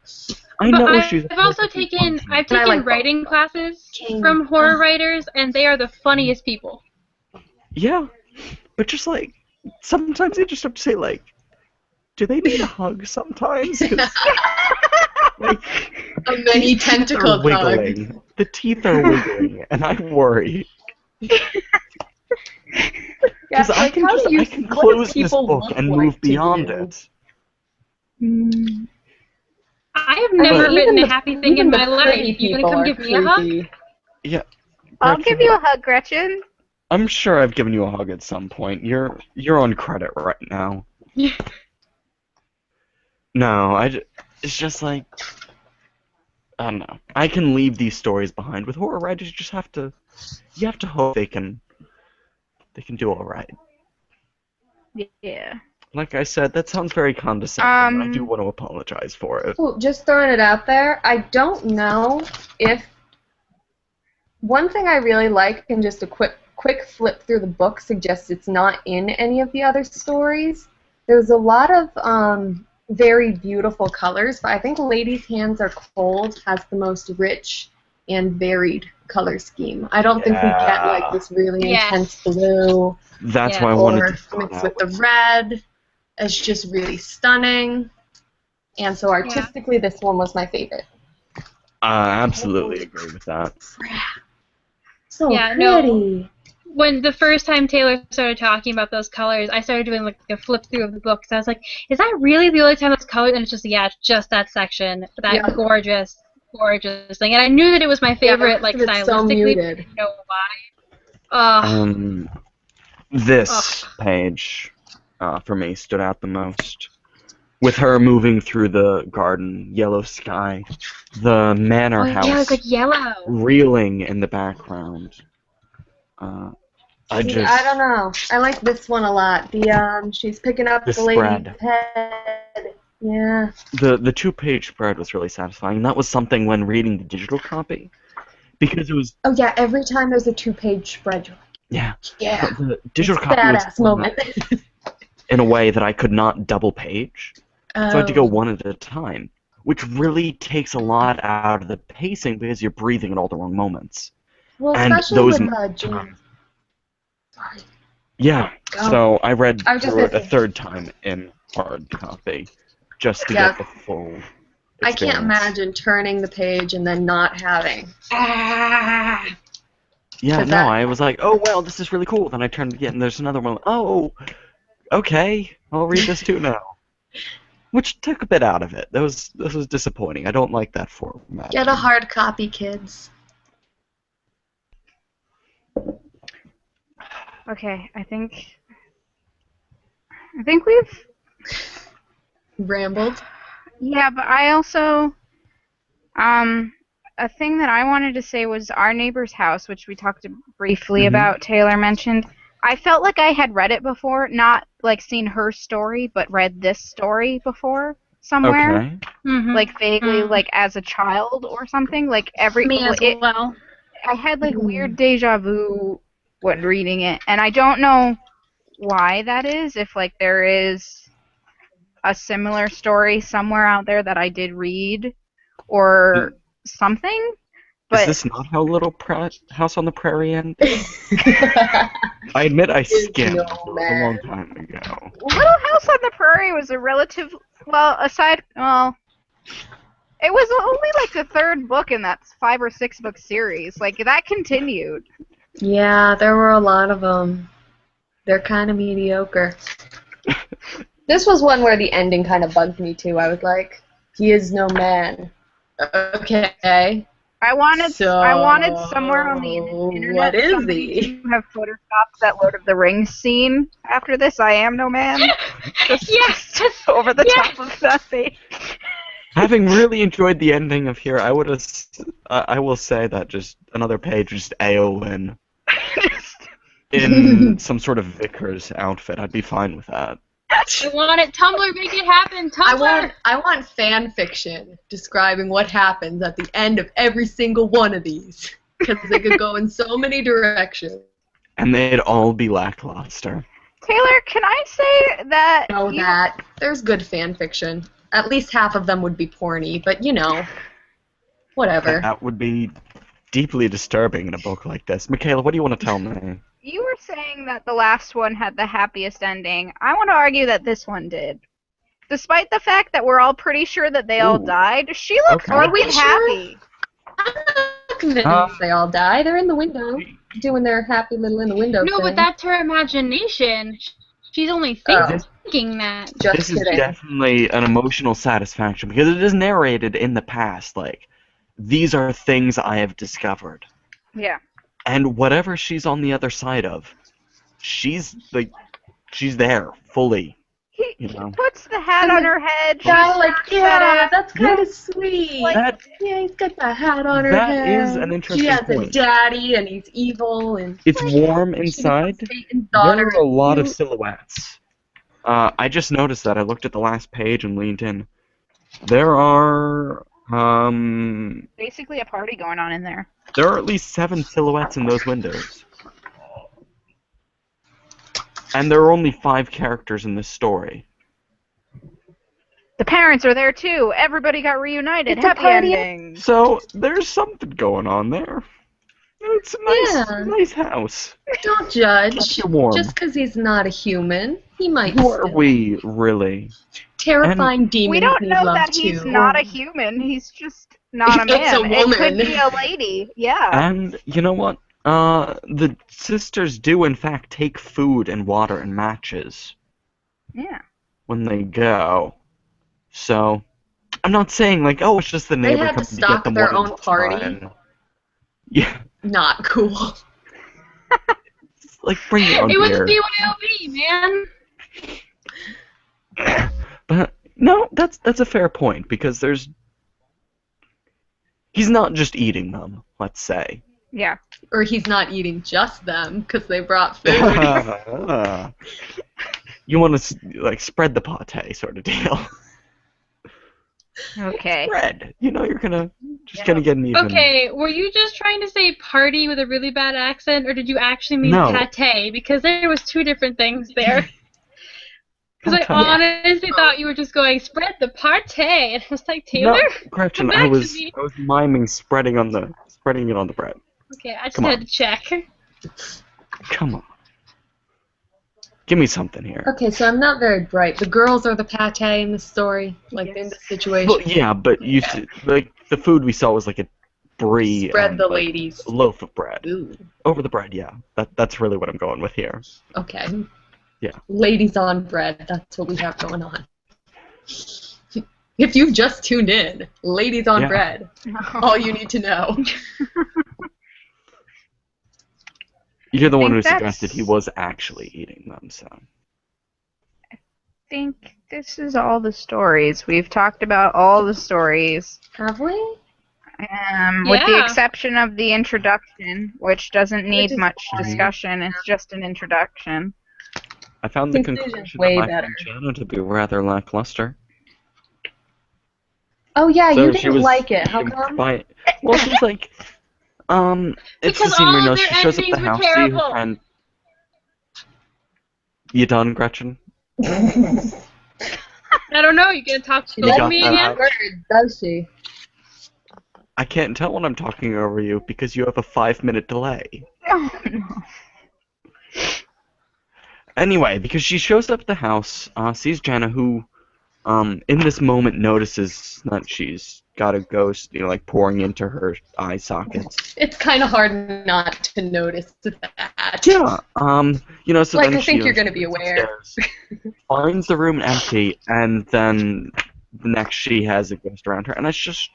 I But know she's. I've also perfectly taken functional. And I like both. writing classes King. from horror writers, and they are the funniest people. Yeah, but just like sometimes you just have to say like, do they need a hug sometimes? 'Cause, like, A many these teeth are tentacled hug. wiggling. The teeth are wiggling, and I worry. Because I can how just do you- I can what do close this people book look and like move to beyond you? it. I have never Even written a the- happy thing even in the my pretty life. You gonna people come are give me a hug? creepy. Yeah. I'll Gretchen, give you a hug, Gretchen. I'm sure I've given you a hug at some point. You're on credit right now. No, it's just like I don't know. I can leave these stories behind. With horror writers, you have to hope they can do all right. Yeah. Like I said, that sounds very condescending. And I do Um, want to apologize for it. Ooh, just throwing it out there, I don't know if one thing I really like, and just a quick flip through the book suggests it's not in any of the other stories. There's a lot of very beautiful colors, but I think Lady's Hands Are Cold has the most rich and varied color scheme. I don't think we get like this really Yes. intense blue That's Yeah. why I wanted or to throw mixed that with the red. It's just really stunning. And so artistically, this one was my favorite. I absolutely agree with that. So Yeah, no. pretty. When the first time Taylor started talking about those colors, I started doing like a flip through of the book. So I was like, is that really the only time those colors? And it's just, yeah, it's just that section, that Yeah. gorgeous thing. And I knew that it was my favorite, like it's so stylistically. muted. I didn't know why. This page, for me, stood out the most. With her moving through the garden, yellow sky, the manor house yeah, it's like yellow. reeling in the background. I See, just I don't know. I like this one a lot. The she's picking up the the lady's spread. head. Yeah. The 2-page spread was really satisfying. That was something when reading the digital copy, because it was Oh yeah, every time there's a 2-page spread, you're like, yeah. yeah, But the digital it's copy was badass moment. in a way that I could not double page, so I had to go one at a time, which really takes a lot out of the pacing because you're breathing at all the wrong moments. Well, And especially those with James. Sorry. Yeah, Oh. so I read I was just through gonna it a say. third time in hard copy, just to Yeah. get the full experience. I can't imagine turning the page and then not having. Ah! Yeah, Does no, that- I was like, oh, well, this is really cool. Then I turned again, and there's another one. Oh, okay, I'll read this too now. Which took a bit out of it. This was disappointing. I don't like that format. Get a hard copy, kids. Okay, I think we've. Rambled. Yeah, but I also, a thing that I wanted to say was Our Neighbor's House, which we talked briefly about, Taylor mentioned. I felt like I had read it before, not like seen her story, but read this story before somewhere. Okay. Like vaguely, like as a child or something. Like Me as well. I had like weird deja vu when reading it, and I don't know why that is. If like there is a similar story somewhere out there that I did read, or something. But Is this not how Little House on the Prairie ended? I admit I skimmed. It was a long time ago. Little House on the Prairie was a relative. It was only like the third book in that 5 or 6 book series. Like that continued. Yeah, there were a lot of them. They're kind of mediocre. This was one where the ending kind of bugged me too. I was like, he is no man. Okay. I wanted somewhere on the internet what is somebody he? to have photoshopped that Lord of the Rings scene after this. I am no man. Just over the top of that face. Having really enjoyed the ending of here, I will say that just another page, just Eowyn in some sort of vicar's outfit. I'd be fine with that. I want it. Tumblr, make it happen. Tumblr. I want fan fiction describing what happens at the end of every single one of these, because they could go in so many directions. And they'd all be lackluster. Taylor, can I say that? There's good fan fiction. At least half of them would be porny, but you know, whatever. That would be deeply disturbing in a book like this. Michaela, what do you want to tell me? You were saying that the last one had the happiest ending. I want to argue that this one did. Despite the fact that we're all pretty sure that they all died, she looks freaking happy. I'm not convinced they all die. They're in the window, doing their happy little in the window No, thing. but that's her imagination. She's only thinking that. This is definitely an emotional satisfaction because it is narrated in the past. Like, these are things I have discovered. Yeah. And whatever she's on the other side of, she's there fully. He puts the hat on her head. That's kind of sweet. That, he's got the hat on her head. That is an interesting point. She has a daddy, and he's evil, and it's warm inside. There are a lot of silhouettes. I just noticed that. I looked at the last page and leaned in. There are basically a party going on in there. There are at least 7 silhouettes in those windows. And there are only 5 characters in this story. The parents are there too. Everybody got reunited. It's a Happy party. ending. So there's something going on there. It's a nice house. Don't judge. Warm. Just because he's not a human, he might. Who are we, really? Terrifying demons. We don't know love that he's too. not a human. He's just not a man. It's a woman. It could be a lady. Yeah. And you know what? The sisters do in fact take food and water and matches. Yeah. When they go. So, I'm not saying like, oh, it's just the neighbor They had to coming stock get them their one own at a party. time. Yeah. Not cool. Like, bring your own It was beer. BYOB, man. But no, that's a fair point because he's not just eating them, let's say. Yeah. Or he's not eating just them because they brought food. You want to like spread the pate sort of deal. Okay. Spread. You know you're gonna gonna get an even. Okay, were you just trying to say party with a really bad accent, or did you actually mean No. pate? Because there was two different things there. Because I honestly thought you were just going, spread the party, and I was like, Taylor? No, Gretchen, Come I back to was me. miming spreading it on the bread. Okay, I just Come had on. to check. Come on. Give me something here. Okay, so I'm not very bright. The girls are the pate in the story, like in the situation. Well, yeah, but you see, like the food we saw was like a brie Spread and the like, ladies. a loaf of bread. Ooh. Over the bread, yeah. That's really what I'm going with here. Okay. Yeah. Ladies on bread. That's what we have going on. If you've just tuned in, ladies on bread. All you need to know. You're the one who think suggested that's- he was actually eating them, so. I think this is all the stories. We've talked about all the stories. Have we? With the Yeah. exception of the introduction, which doesn't need is much fine. discussion. It's just an introduction. I found the Conclusion's conclusion way of my better. friend Jenna to be rather lackluster. Oh yeah, So you she didn't was like it. How come? Well, she's like, it's Because the scene where all of she their shows up at the endings were house, see her terrible. friend. You done, Gretchen? I don't know, you gonna talk She You over got me that again? out? Bird, does she? I can't tell when I'm talking over you because you have a 5-minute delay. Oh, no. Anyway, because she shows up at the house, sees Jenna, who, in this moment notices that she's got a ghost, like pouring into her eye sockets. It's kind of hard not to notice that. Yeah. So Like, then I think she you're gonna be goes aware. upstairs, finds the room empty, and then the next she has a ghost around her, and it's just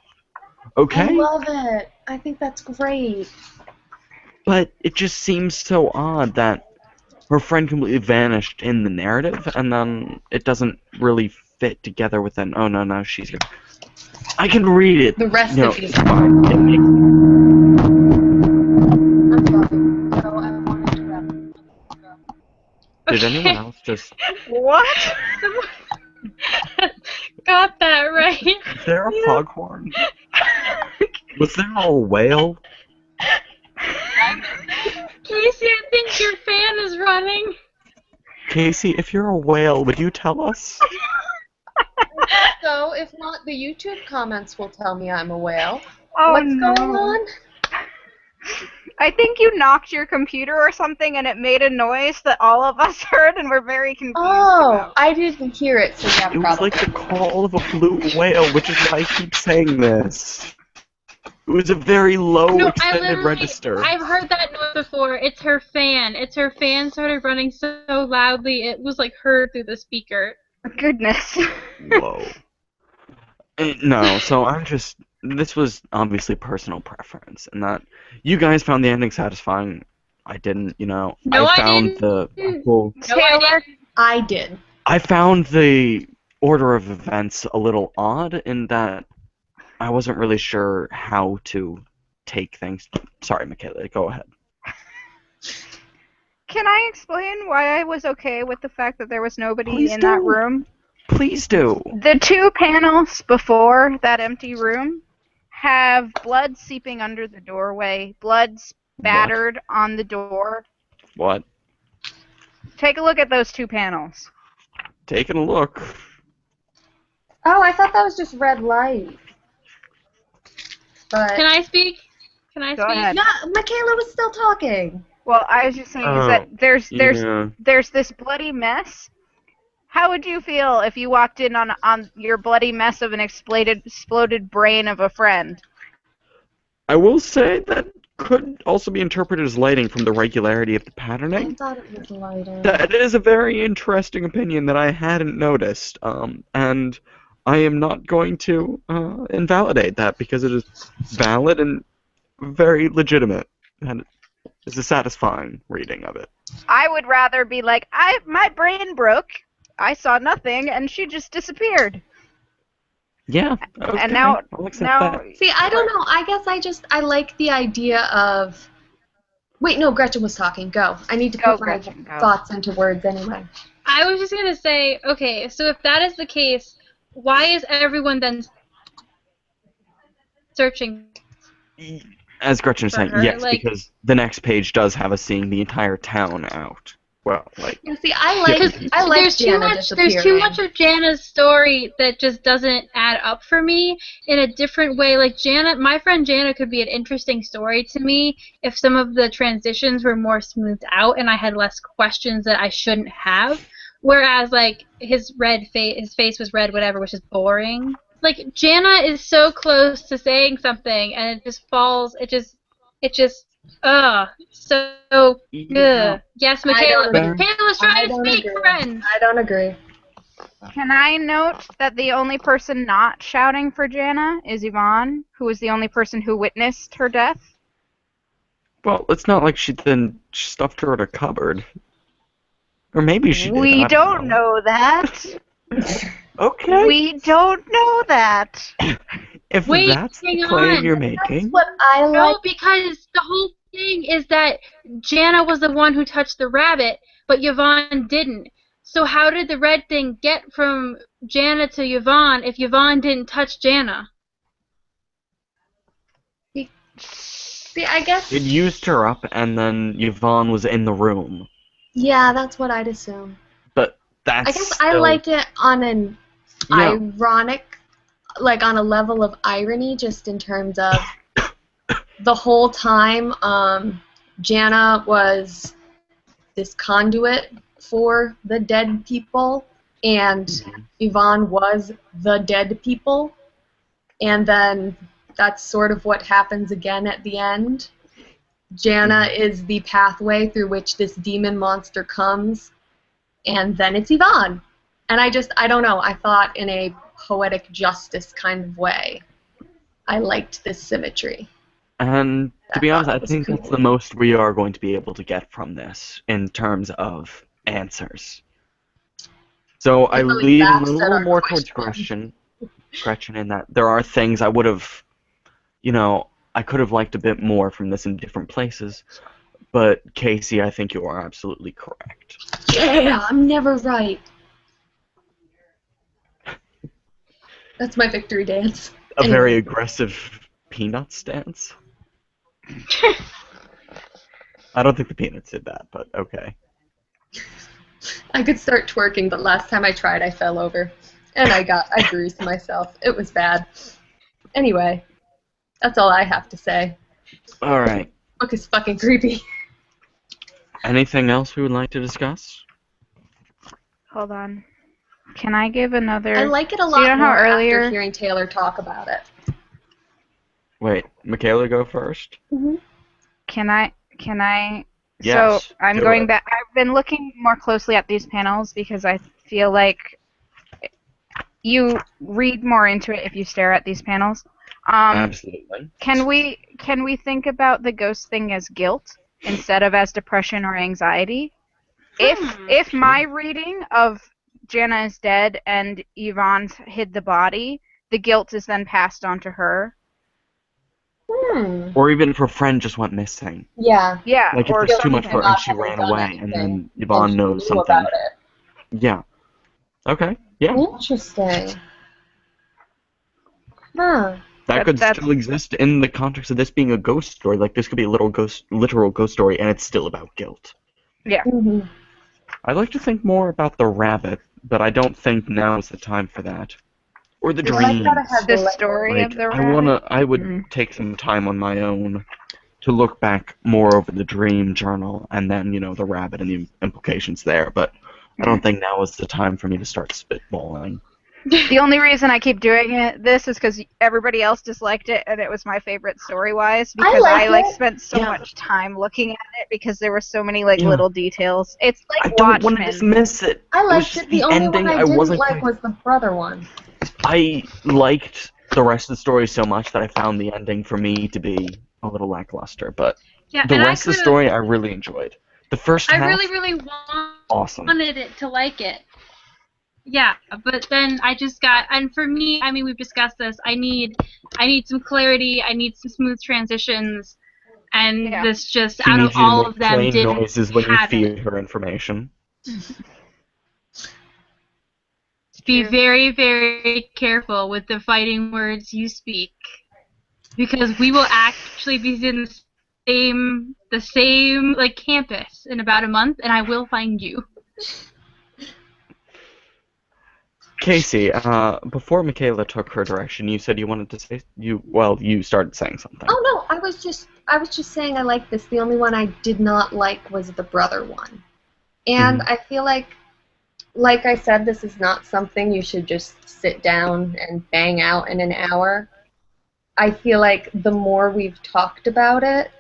okay. I love it. I think that's great. But it just seems so odd that her friend completely vanished in the narrative, and then it doesn't really fit together with an, oh no, she's gonna... I can read it. The rest No, of you. it's fine. It makes... I'm sorry. No, I want to interrupt. Did anyone else just... What? Got that right. Is there a foghorn? Was there a whale? Casey, I think your fan is running. Casey, if you're a whale, would you tell us? So, if not, the YouTube comments will tell me I'm a whale. Oh, What's no. going on? I think you knocked your computer or something and it made a noise that all of us heard and we're very confused Oh, about. I didn't hear it, so yeah, It was probably. like the call of a blue whale, which is why I keep saying this. It was a very low No, extended register. I've heard that noise before. It's her fan. It's her fan started running so loudly it was like heard through the speaker. Goodness. Whoa. No, so this was obviously personal preference, and that you guys found the ending satisfying. I didn't, No, I I found didn't. well, No, I didn't. I did. I found the order of events a little odd in that I wasn't really sure how to take things. Sorry, Michaela, go ahead. Can I explain why I was okay with the fact that there was nobody Please in that do. room? Please do. The two panels before that empty room have blood seeping under the doorway, blood spattered on the door. What? Take a look at those two panels. Taking a look. Oh, I thought that was just red light. But Can I speak? Can I Go speak? ahead. no, Michaela was still talking. Well, I was just saying is Oh, that Yeah. there's this bloody mess. How would you feel if you walked in on your bloody mess of an exploded brain of a friend? I will say that could also be interpreted as lighting from the regularity of the I patterning. thought it was lighter. That is a very interesting opinion that I hadn't noticed, and I am not going to invalidate that because it is valid and very legitimate, and it's a satisfying reading of it. I would rather be like, my brain broke. I saw nothing, and she just disappeared. Yeah. Okay. And now, I'll accept that. See, I don't know. I guess I like the idea of. Wait, no, Gretchen was talking. Go. I need to Go, put my Gretchen, go. thoughts into words anyway. I was just gonna say, okay, so if that is the case, why is everyone then searching As Gretchen was for saying, her? yes, Like, because the next page does have us seeing the entire town out. Well, like, Yeah, see, I like there's too Jana much. disappearing. There's too much of Jana's story that just doesn't add up for me in a different way. Like Jana, my friend Jana could be an interesting story to me if some of the transitions were more smoothed out and I had less questions that I shouldn't have. Whereas like his face was red, whatever, which is boring. Like Jana is so close to saying something and it just falls. It just so. yeah. Yes, I Michaela. don't agree. Michaela's trying to speak, friends. I don't agree. Can I note that the only person not shouting for Jana is Yvonne, who was the only person who witnessed her death? Well, it's not like she then stuffed her in a cupboard. Or maybe she did. We I don't know that. Okay. We don't know that. If Wait, that's the hang claim on. you're That's making, what I like. No, because the whole thing is that Jana was the one who touched the rabbit, but Yvonne didn't. So how did the red thing get from Jana to Yvonne if Yvonne didn't touch Jana? See, I guess. it used her up, and then Yvonne was in the room. Yeah, that's what I'd assume. But that's I guess I still- liked it on an Yeah. ironic, like on a level of irony, just in terms of the whole time Jana was this conduit for the dead people, and Yvonne was the dead people, and then that's sort of what happens again at the end. Jana is the pathway through which this demon monster comes, and then it's Yvonne. And I don't know, I thought in a poetic justice kind of way, I liked this symmetry. And to be I honest, thought I it was think cool. that's the most we are going to be able to get from this in terms of answers. So I really lean a laughs at little our more towards question. Gretchen, in that there are things I would have, I could have liked a bit more from this in different places. But Casey, I think you are absolutely correct. Yeah, I'm never right. That's my victory dance. A Anyway. very aggressive peanut stance. I don't think the peanuts did that, but okay. I could start twerking, but last time I tried, I fell over. And I bruised myself. It was bad. Anyway, that's all I have to say. All right. Book is fucking creepy. Anything else we would like to discuss? Hold on. Can I give another? I like it a So lot you know how more earlier- after hearing Taylor talk about it. Wait, Michaela, go first. Can I? Yes, So I'm do going it. back. I've been looking more closely at these panels because I feel like you read more into it if you stare at these panels. Absolutely. Can we think about the ghost thing as guilt instead of as depression or anxiety? If my reading of Jana is dead and Yvonne's hid the body, the guilt is then passed on to her. Or even if her friend just went missing. Yeah. Yeah. Like if or it's too much for her and not she having ran done away, and then anything, Yvonne she knows knew something. about it. Yeah. Okay. Yeah. Interesting. Huh. That could that's- still exist in the context of this being a ghost story. Like this could be a literal ghost story, and it's still about guilt. Yeah. Mm-hmm. I'd like to think more about the rabbit, but I don't think now is the time for that. Or the dreams. The story of the rabbit. I would take some time on my own to look back more over the dream journal and then, the rabbit and the implications there, but I don't think now is the time for me to start spitballing. The only reason I keep doing this is because everybody else disliked it, and it was my favorite story-wise, because I spent so much time looking at it because there were so many little details. It's like I don't want to Watchmen. dismiss it. I It was liked just it. The only ending one I didn't wasn't like was the brother one. I liked the rest of the story so much that I found the ending for me to be a little lackluster, but Yeah, the and rest of the story I really enjoyed. The first I half, really awesome. wanted it to like it. Yeah, but then I just got, and for me, I mean, we've discussed this. I need some clarity. I need some smooth transitions, and this just She out of needs you to all of make them plain didn't noises when you have feed it. her information. Be very, very careful with the fighting words you speak, because we will actually be in the same like campus in about a month, and I will find you. Casey, before Michaela took her direction, you said you wanted to say you started saying something. Oh no, I was just saying I like this. The only one I did not like was the brother one. And I feel like I said, this is not something you should just sit down and bang out in an hour. I feel like the more we've talked about it,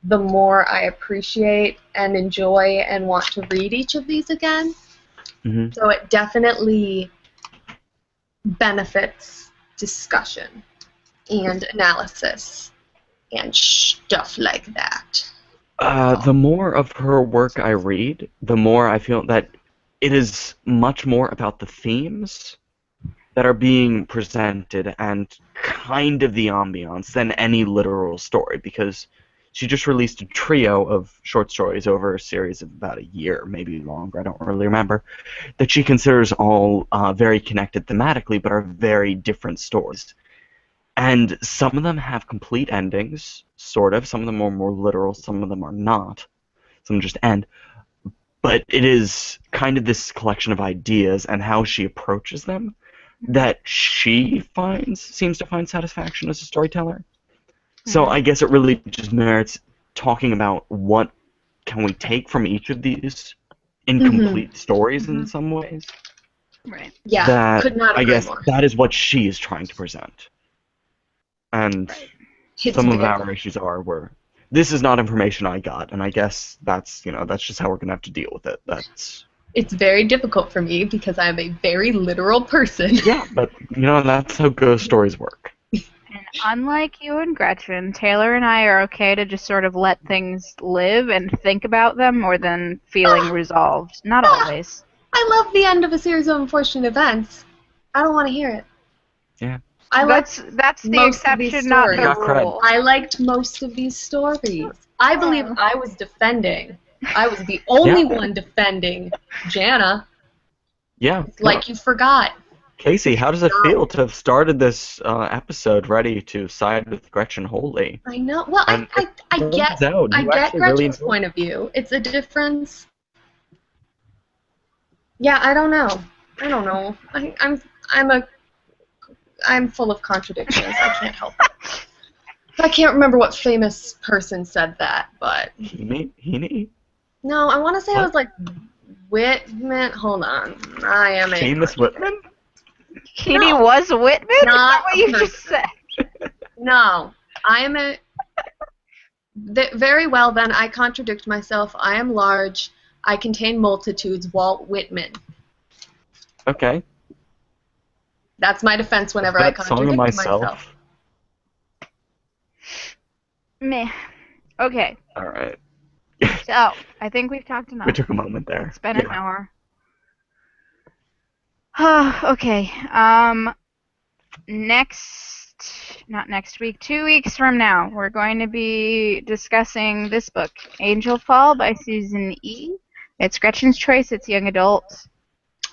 the more I appreciate and enjoy and want to read each of these again. So it definitely benefits discussion and analysis and stuff like that. The more of her work I read, the more I feel that it is much more about the themes that are being presented and kind of the ambiance than any literal story, because she just released a trio of short stories over a series of about a year, maybe longer, I don't really remember, that she considers all very connected thematically, but are very different stories. And some of them have complete endings, sort of. Some of them are more literal, some of them are not. Some just end. But it is kind of this collection of ideas and how she approaches them that she seems to find satisfaction as a storyteller. So I guess it really just merits talking about what can we take from each of these incomplete stories in some ways. Right. Yeah, could not agree more. That is what she is trying to present. And some of our issues are where this is not information I got, and I guess that's just how we're gonna have to deal with it. It's very difficult for me because I'm a very literal person. Yeah, but that's how ghost stories work. And unlike you and Gretchen, Taylor and I are okay to just sort of let things live and think about them more than feeling resolved. Not always. I love the end of a series of unfortunate events. I don't want to hear it. Yeah. That's the exception, not the rule. I liked most of these stories. I believe I was defending. I was the only one defending Jana. Yeah. It's like you forgot. Casey, how does it feel to have started this episode ready to side with Gretchen wholly? I know. Well, I get Gretchen's point of view. It's a difference. Yeah, I don't know. I'm full of contradictions. I can't help it. I can't remember what famous person said that, but... Heaney? No, I want to say it was like Whitman. Hold on. I am a... Famous Whitman? Heaney was Whitman? Not what you just said. No. I am a... Very well, then, I contradict myself. I am large. I contain multitudes. Walt Whitman. Okay. That's my defense whenever I contradict myself. Meh. Okay. All right. So, I think we've talked enough. We took a moment there. It's been an hour. Okay. Not next week, 2 weeks from now, we're going to be discussing this book, Angel Fall by Susan E. It's Gretchen's choice. It's young adult.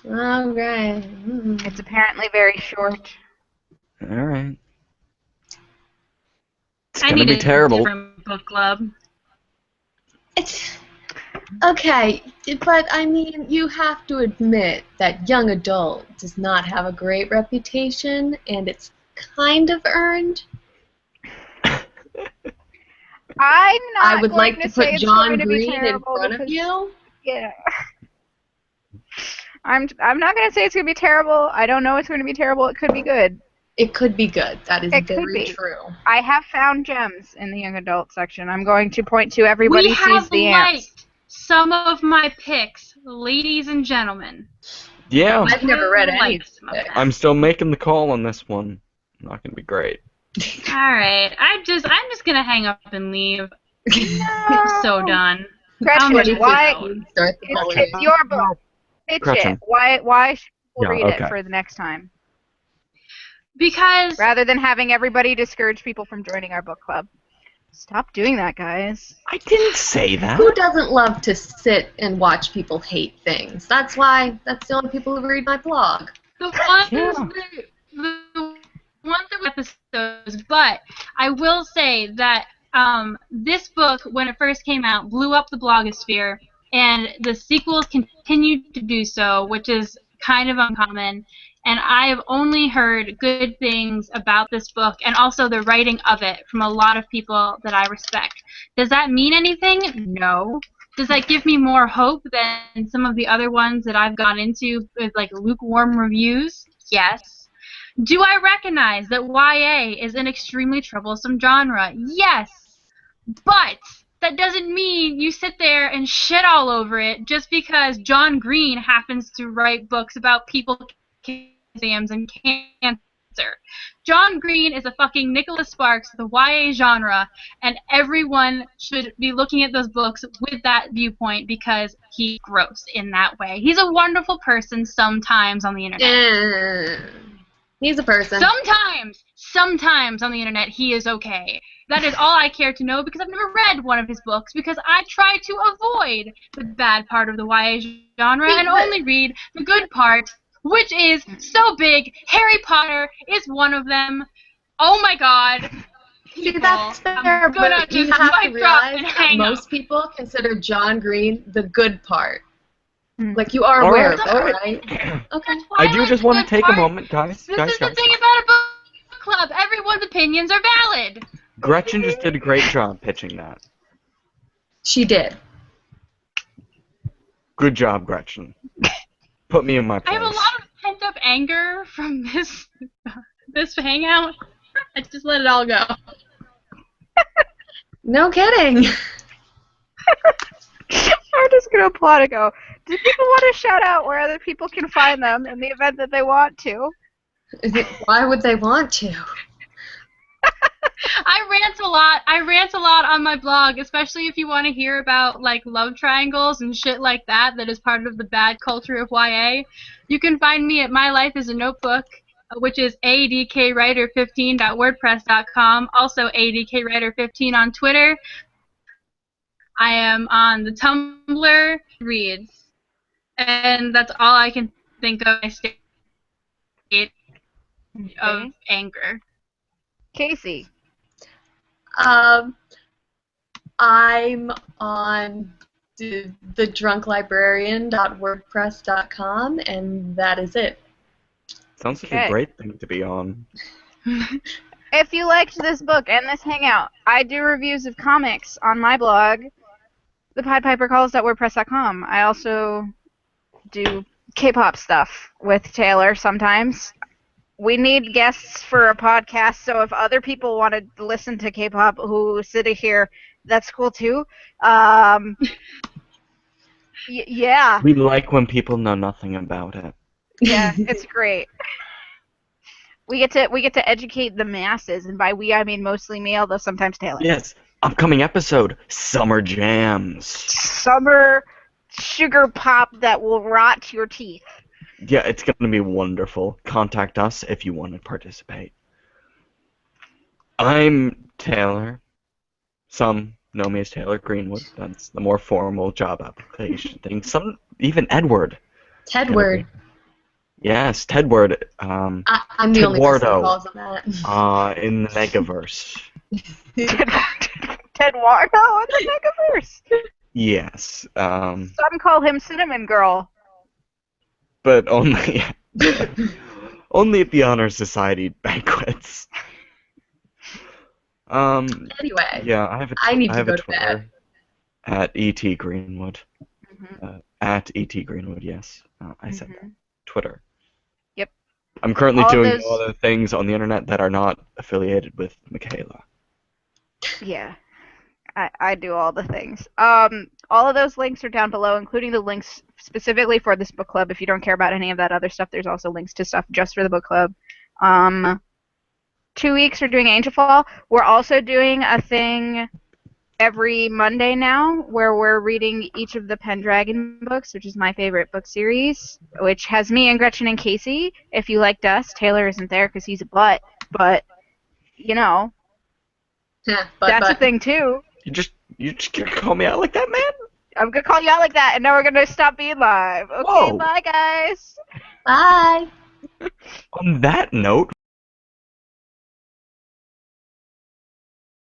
All right. It's apparently very short. All right. It's I gonna need be terrible. A different book club. It's okay, but I mean, you have to admit that young adult does not have a great reputation, and it's kind of earned. I would like to put John Green in front of you. Yeah. I'm not going to say it's going to be terrible. I don't know it's going to be terrible. It could be good. It could be good. That is very true. I have found gems in the young adult section. I'm going to point to everybody sees the ants. Liked some of my picks, ladies and gentlemen. Yeah. I've never read any. I'm still making the call on this one. Not going to be gret. All right. I'm just going to hang up and leave. I'm so done. Gretchen, why? It's your book. Pitch it. Why we'll Yeah, read okay. it for the next time. Because Rather than having everybody discourage people from joining our book club. Stop doing that, guys. I didn't say that. Who doesn't love to sit and watch people hate things? That's the only people who read my blog. the ones Yeah. the ones that were episodes, but I will say that this book, when it first came out, blew up the blogosphere, and the sequels continued to do so, which is kind of uncommon. And I have only heard good things about this book and also the writing of it from a lot of people that I respect. Does that mean anything? No. Does that give me more hope than some of the other ones that I've gone into with like lukewarm reviews? Yes. Do I recognize that YA is an extremely troublesome genre? Yes. But that doesn't mean you sit there and shit all over it just because John Green happens to write books about people exams and cancer. John Green is a fucking Nicholas Sparks of the YA genre, and everyone should be looking at those books with that viewpoint because he's gross in that way. He's a wonderful person sometimes on the internet. He's a person. Sometimes on the internet he is okay. That is all I care to know because I've never read one of his books because I try to avoid the bad part of the YA genre and only read the good part, which is so big. Harry Potter is one of them. Oh my god. See, that's fair, I'm gonna but you just have to mic drop realize and that hang up. most people consider John Green the good part. Mm. Like, you are All aware right, of all that, right. right? Okay. I do just want to take a part. moment, guys. This guys, is the guys. thing about a book club. Everyone's opinions are valid. Gretchen just did a great job pitching that. She did. Good job, Gretchen. Put me in my I place. have a lot of pent-up anger from this hangout. I just let it all go. No kidding. I'm just going to applaud and go, do people want to shout out where other people can find them in the event that they want to? Why would they want to? I rant a lot on my blog, especially if you want to hear about like love triangles and shit like that is part of the bad culture of YA. You can find me at My Life is a Notebook, which is adkwriter15.wordpress.com, also adkwriter15 on Twitter. I am on the Tumblr reads, and that's all I can think of my state of anger. Casey. I'm on thedrunklibrarian.wordpress.com, and that is it. Sounds like Okay. a great thing to be on. If you liked this book and this hangout, I do reviews of comics on my blog, thepodpipercalls.wordpress.com. I also do K-pop stuff with Taylor sometimes. We need guests for a podcast, so if other people want to listen to K-pop who sit here, that's cool too. Yeah. We like when people know nothing about it. Yeah, it's great. We get to educate the masses, and by we I mean mostly me, although sometimes Taylor. Yes. Upcoming episode, Summer Jams. Summer sugar pop that will rot your teeth. Yeah, it's going to be wonderful. Contact us if you want to participate. I'm Taylor. Some know me as Taylor Greenwood. That's the more formal job application thing. Some, even Edward. Tedward. Yes, Tedward. I'm the only person who calls him that. In the Megaverse. Ted Warno in the Megaverse. Yes. Some call him Cinnamon Girl. But only only at the Honor Society banquets. Anyway. Yeah, I have I need to have go a to Twitter bed. at E.T. Greenwood. Mm-hmm. At E.T. Greenwood, yes. I said that. Twitter. Yep. I'm currently All doing those... other things on the internet that are not affiliated with Michaela. Yeah. I do all the things. All of those links are down below, including the links specifically for this book club. If you don't care about any of that other stuff, there's also links to stuff just for the book club. 2 weeks we're doing Angel Fall. We're also doing a thing every Monday now, where we're reading each of the Pendragon books, which is my favorite book series, which has me and Gretchen and Casey. If you liked us, Taylor isn't there because he's a butt, but, you know, that's a thing too. You just gonna call me out like that, man? I'm gonna call you out like that, and now we're gonna stop being live. Okay, Whoa. bye guys. Bye. On that note,